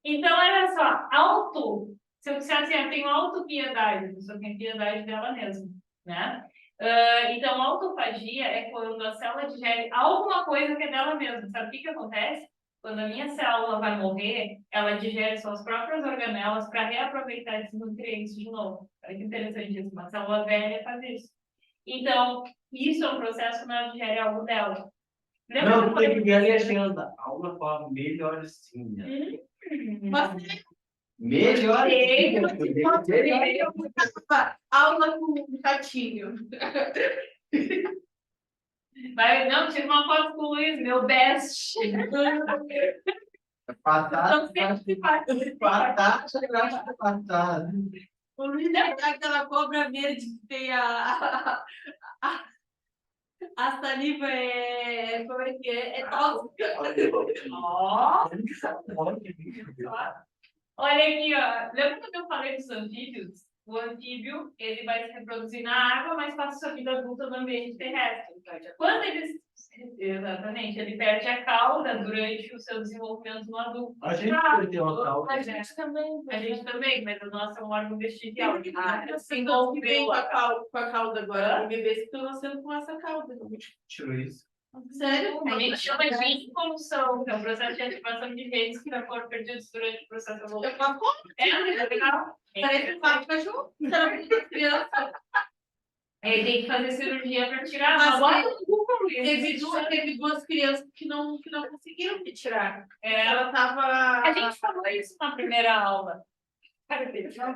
Então, olha só, se eu disser assim, eu tenho autopiedade, a pessoa tem piedade dela mesma, né? Então, autofagia é quando a célula digere alguma coisa que é dela mesma. Sabe o que acontece? Quando a minha célula vai morrer, ela digere suas próprias organelas para reaproveitar esses nutrientes de novo. Olha que interessante isso. Uma célula velha faz isso. Então, isso é um processo que ela digere algo dela. Lembra Não, tem que ver a legenda. Aula com a melhorzinha. Mas Melhorzinha. aula com um gatinho. Vai, não, tira uma foto com o Luiz, meu best. Batata. O Luiz é aquela cobra verde que tem a saliva como é que é? É tóxica. Ó. Olha aqui, ó. Lembra quando eu falei dos anfíbios? O anfíbio, ele vai se reproduzir na água, mas passa sua vida adulta no ambiente terrestre. Quando eles... Exatamente, ele perde a cauda durante o seu desenvolvimento no adulto. A gente perdeu a cauda. A gente também. A gente também, mas o nosso é um órgão vestigial. Tem que vem com a cauda agora. Tem bebês que estão nascendo com essa cauda. Tirou isso. Sério? A gente chama de involução, que é o processo de ativação de genes que foram perdidos durante o processo evolutivo. É legal. Parece um cachorro. Criança. Ele tem que fazer cirurgia para tirar. Mas Agora, teve 2 crianças que não conseguiram retirar. ela tava. A gente falou isso na primeira aula. Cara,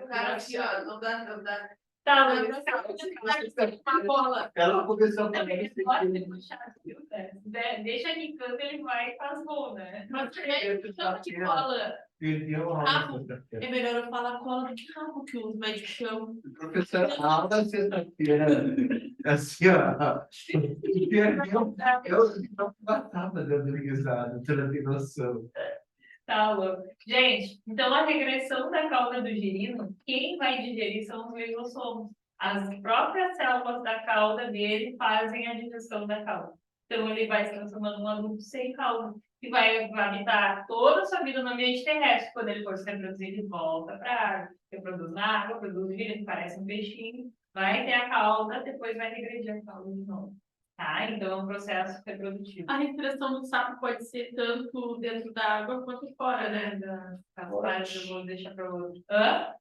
Cara, aqui, ó, não dá. Tá, Uma bola. Ela começou a falar deixa aqui canto, ele vai e faz gol, né? Mas chama de cola. Perdeu a aula. É melhor eu falar cola de rabo que os médicos chamam. Professor, a aula da sexta-feira, assim, ó, perdeu, eu não batava dando risada, tu não tem noção. Tá louco. Gente, então a regressão da cauda do girino, quem vai digerir são os lisossomos. As próprias células da cauda dele fazem a digestão da cauda. Então ele vai se transformando num adulto sem cauda, que vai habitar toda a sua vida no ambiente terrestre. Quando ele for se reproduzir, ele volta para a água, reproduz na água, produz vida, que parece um peixinho, vai ter a cauda, depois vai regredir a cauda de novo. Tá? Então, é um processo reprodutivo. A respiração do sapo pode ser tanto dentro da água quanto fora, né? Eu vou deixar para outro. Hã?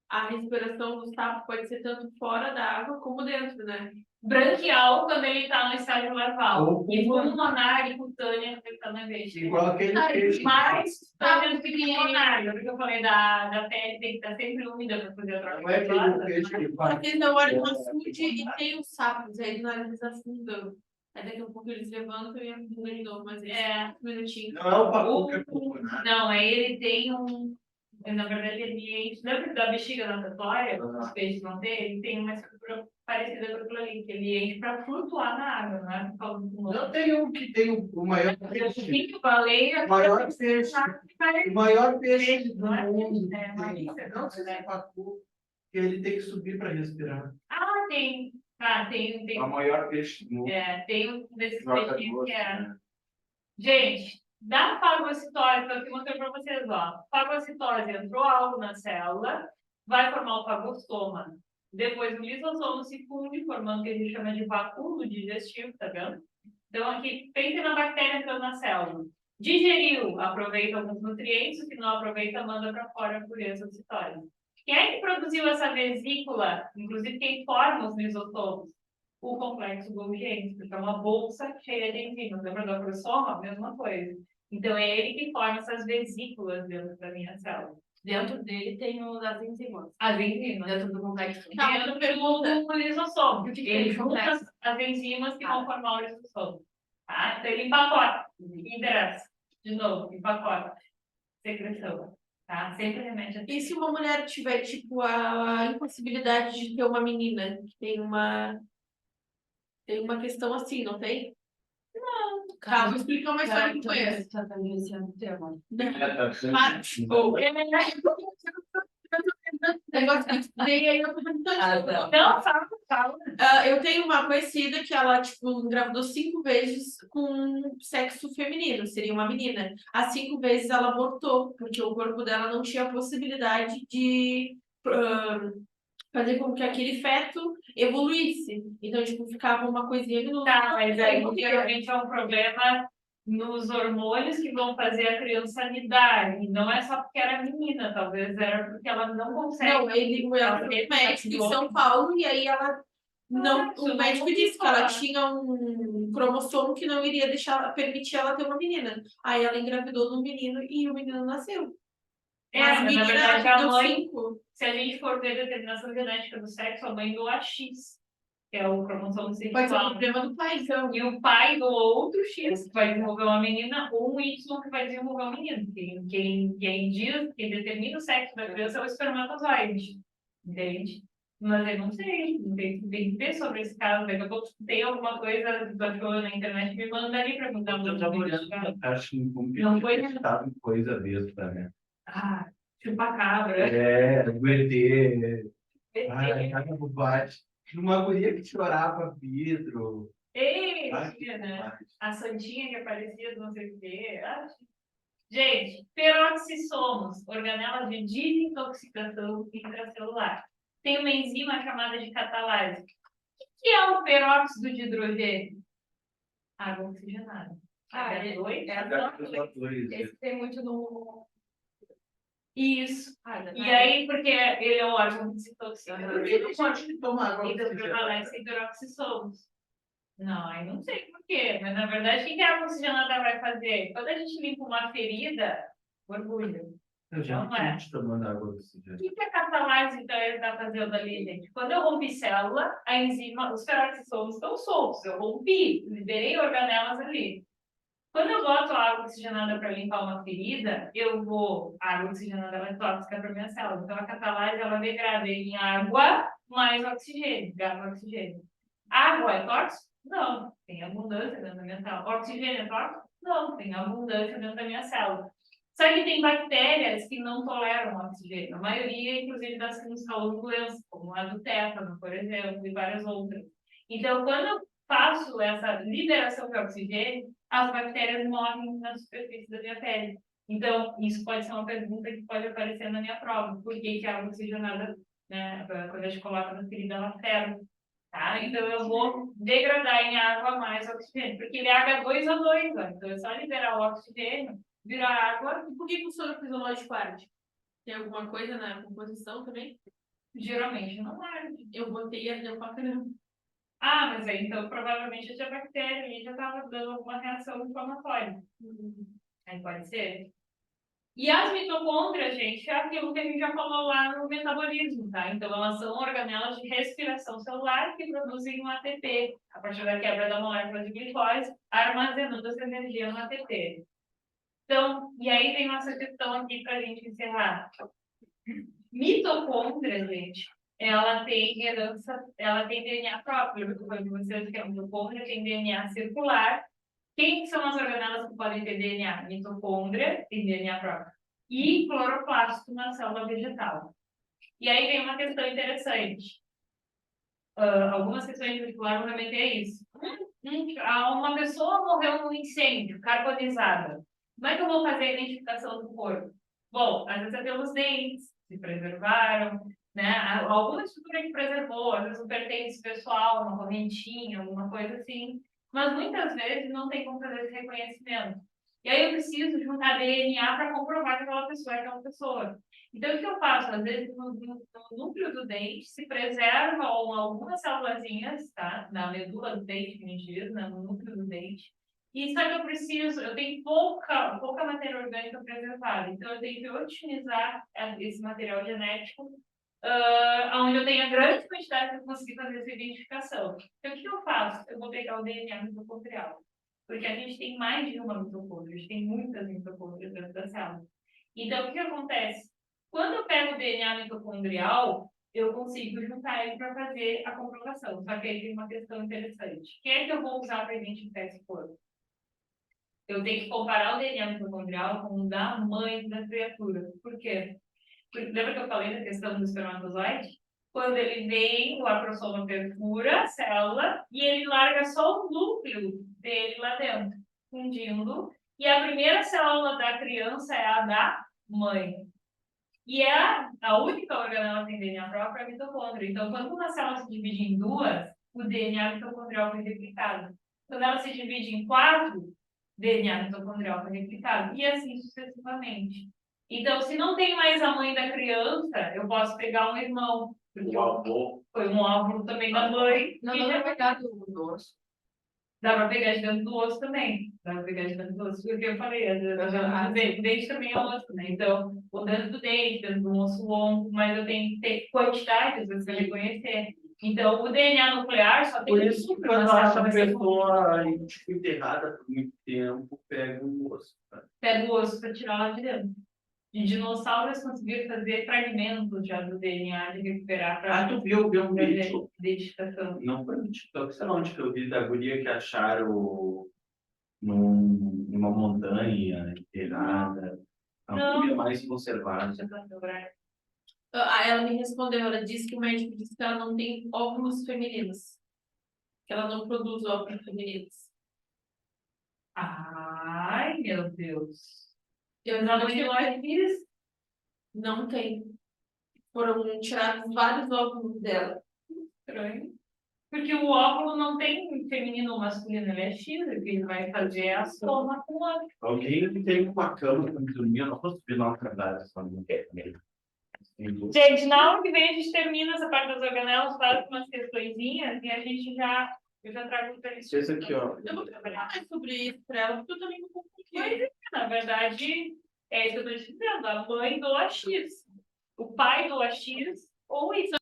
A respiração do sapo pode ser tanto fora da água como dentro, né? Branquial quando ele está no estágio larval. Ou E uma- pulmonar e cutânea quando ele está na veste. Igual aquele peixe. Mais cutânea do que pulmonar. Lembra que eu falei da pele tem que estar sempre úmida para fazer a troca Não é de aquele gota? peixe que faz. Porque não olha no açude e tem os sapos, aí na hora eles afundam. Aí daqui a pouco eles levantam e afundam de novo, mas eles um minutinho. Não é o pacu que é pulmonar. Não, aí ele tem um. Na verdade, ele enche. Lembra da bexiga natatória? Os peixes vão ter? Ele tem uma estrutura parecida com aquilo ali, que ele enche para flutuar na água, não é por causa do pulmão. Não tem um que tem o maior peixe. Tem baleia. O maior peixe. O maior peixe do Não é mundo. peixe, é Tem. mamífero, Não sei se é né? pacu, que ele tem que subir para respirar. Ah, tem. Ah, tem. É o maior peixe do mundo. Tem um desses Joga peixinhos gosto, que é. né? Gente, da fagocitose, estou aqui mostrando para vocês, ó. Fagocitose entrou algo na célula, vai formar o fagostoma. Depois o lisossomo se funde, formando o que a gente chama de vacúolo digestivo, tá vendo? Então, aqui, pense na bactéria entrando na célula. Digeriu, aproveita alguns nutrientes, o que não aproveita, manda para fora por exocitose. Quem é que produziu essa vesícula? Inclusive, quem forma os lisossomos? O complexo Golgi, porque é uma bolsa cheia de enzimas. Lembra do acrossoma? Mesma coisa. Então, é ele que forma essas vesículas dentro da minha célula. Dentro dele tem as enzimas. As enzimas. Dentro do complexo. Tá, outra pergunta. O lisossomo. E o que Ele tem junta complexo? as enzimas que vão formar o lisossomo. Tá? Então, ele empacota. Interessa. De novo, empacota. Secreção. Tá? Sempre remete a... E se uma mulher tiver, tipo, a impossibilidade de ter uma menina, que tem uma questão assim, não tem? Não. Tá, vou explicar uma história que eu conheço. Tá iniciando o tema. Negócio que eu estudei, aí eu tô perguntando. Não, fala. Eu tenho uma conhecida que ela, tipo, engravidou 5 vezes com sexo feminino, seria uma menina. As 5 vezes ela abortou, porque o corpo dela não tinha a possibilidade de fazer com que aquele feto evoluísse. Então, tipo, ficava uma coisinha minúscula. Tá, mas aí geralmente é um problema nos hormônios que vão fazer a criança lidar. E não é só porque era menina, talvez era porque ela não consegue. Não, ela foi no médico em São Paulo e aí ela não, o médico disse que ela tinha um cromossomo que não iria permitir ela ter uma menina. Aí ela engravidou do menino e o menino nasceu. Mas na verdade a deu mãe, 5. se a gente for ver a determinação genética do sexo, a mãe do AX, que é o cromossomo sexual. Pode ser o problema do pai, então. E o pai do outro X, que vai desenvolver uma menina, ou um Y que vai desenvolver um menino. Quem diz, quem determina o sexo da criança é o espermatozoide. Entende? Mas eu não sei, tem que ver sobre esse caso. Daqui a pouco tem alguma coisa que na internet, me manda ali para mudar Eu estava olhando para para acho que Não foi, né? estava em coisa besta, né? Ah, chupa-cabra. O ET. Ai, cada bobagem. Uma guria que chorava vidro. Ei, Ai, que né? bobagem. A santinha que aparecia do não sei o quê. Gente, peroxissomos, organelas de desintoxicação intracelular. Tem uma enzima chamada de catalase. O que é o peróxido de hidrogênio? Água oxigenada. H2. Esse tem muito no. Isso. E aí, porque ele é um órgão desintoxicado, ele não pode que tomar água então oxigenada. prevalece peroxissomos. Não, aí não sei por quê, mas na verdade, o que a água oxigenada vai fazer? Quando a gente limpa uma ferida, orgulho. Eu já Não é. estou tomando água O oxigenada. que a catalase então está fazendo ali, gente? Quando eu rompi célula, a enzima, os peroxissomos estão soltos. Eu rompi, liberei organelas ali. Quando eu boto água oxigenada para limpar uma ferida, a água oxigenada ela é tóxica para minha célula. Então a catalase ela degrada em água mais oxigênio, gás oxigênio. Água é tóxico? Não, tem abundância dentro da minha célula. Oxigênio é tóxico? Não, tem abundância dentro da minha célula. Só que tem bactérias que não toleram oxigênio. A maioria, inclusive, das que nos causam doenças, como a do tétano, por exemplo, e várias outras. Então, quando eu faço essa liberação de oxigênio, as bactérias morrem na superfície da minha pele. Então, isso pode ser uma pergunta que pode aparecer na minha prova. Por que a água oxigenada, né, quando a gente coloca na ferida, ela ferve? Tá? Então, eu vou degradar em água mais oxigênio, porque ele é H2O2, ó. Então, é só liberar o oxigênio, virar água. E por que o soro fisiológico arde? Tem alguma coisa na composição também? Geralmente não arde. Eu botei e ardeu pra caramba. Ah, mas aí, então, provavelmente tinha bactéria ali já estava dando alguma reação inflamatória. Aí pode ser. E as mitocôndrias, gente, é aquilo que a gente já falou lá no metabolismo, tá? Então, elas são organelas de respiração celular que produzem um ATP, a partir da quebra da molécula de glicose, armazenando essa energia no ATP. Então, e aí tem nossa questão aqui para a gente encerrar. Mitocôndria, gente, ela tem herança, ela tem DNA próprio. Eu falei para vocês que a mitocôndria tem DNA circular. Quem são as organelas que podem ter DNA? Mitocôndria tem DNA próprio. E cloroplasto na célula vegetal. E aí vem uma questão interessante. Algumas questões de vestibular vão remeter isso. Uma pessoa morreu num incêndio, carbonizada. Como é que eu vou fazer a identificação do corpo? Bom, às vezes é pelos dentes, se preservaram, né? Alguma estrutura que preservou, às vezes um pertence pessoal, uma correntinha, alguma coisa assim. Mas muitas vezes não tem como fazer esse reconhecimento. E aí eu preciso juntar DNA para comprovar que aquela pessoa é aquela pessoa. Então, o que eu faço? Às vezes, no núcleo do dente, se preservam algumas célulazinhas, tá? Na medula do dente, que a gente diz, né? No núcleo do dente. E só que eu tenho pouca matéria orgânica preservada. Então, eu tenho que otimizar esse material genético, onde eu tenho a grande quantidade para conseguir fazer essa identificação. Então, o que eu faço? Eu vou pegar o DNA mitocondrial. Porque a gente tem mais de uma mitocôndria, a gente tem muitas mitocôndrias dentro da célula. Então, o que acontece? Quando eu pego o DNA mitocondrial, eu consigo juntar ele para fazer a comprovação. Só que aí tem uma questão interessante. Quem é que eu vou usar para identificar esse corpo? Eu tenho que comparar o DNA mitocondrial com o da mãe da criatura. Por quê? Porque, lembra que eu falei da questão do espermatozoide? Quando ele vem, o acrosoma perfura a célula e ele larga só o núcleo dele lá dentro, fundindo. E a primeira célula da criança é a da mãe. E é a única organela que tem DNA próprio é a mitocôndria. Então, quando uma célula se divide em duas, o DNA mitocondrial foi replicado. Quando ela se divide em quatro, DNA mitocondrial foi replicado. E assim sucessivamente. Então, se não tem mais a mãe da criança, eu posso pegar um irmão. O avô. Foi um óvulo também da mãe. Não e dá já pra pegar do osso. dá para pegar de dentro do osso também. Dá para pegar de dentro do osso. Porque eu falei, o dente também é osso, né? Então, o dentro do dente, dentro do osso longo, mas eu tenho que ter quantidade, às vezes, para reconhecer. Então, o DNA nuclear só tem Por isso que quando uma essa célula, pessoa tipo, enterrada por muito tempo, pega o osso. pega o osso para tirar lá de dentro. E dinossauros conseguiram fazer fragmentos já do DNA de recuperar para Tu viu um vídeo? identificação. Não foi no TikTok, sei lá onde que eu vi da guria que acharam numa montanha enterrada. Não guria mais conservada. Deixa eu lembrar. Ela me respondeu, ela disse que o médico disse que ela não tem óvulos femininos. Que ela não produz óvulos femininos. Ai, meu Deus. Eu Não, não eu fiz. Não tem. Foram tirados vários óvulos dela. Estranho. Porque o óvulo não tem feminino ou masculino, ele é X, o que ele vai fazer é a soma com o outro. Alguém que tem uma cama para dormir, eu não posso subir na verdade, só não quer. Gente, na aula que vem a gente termina essa parte das organelas, faz umas questõezinhas e a gente eu já trago para eles. Esse aqui, ó. Eu vou trabalhar mais sobre isso para ela, porque eu também não confundi. Na verdade, é isso que eu estou te dizendo, a mãe do AX, o pai do AX, ou isso.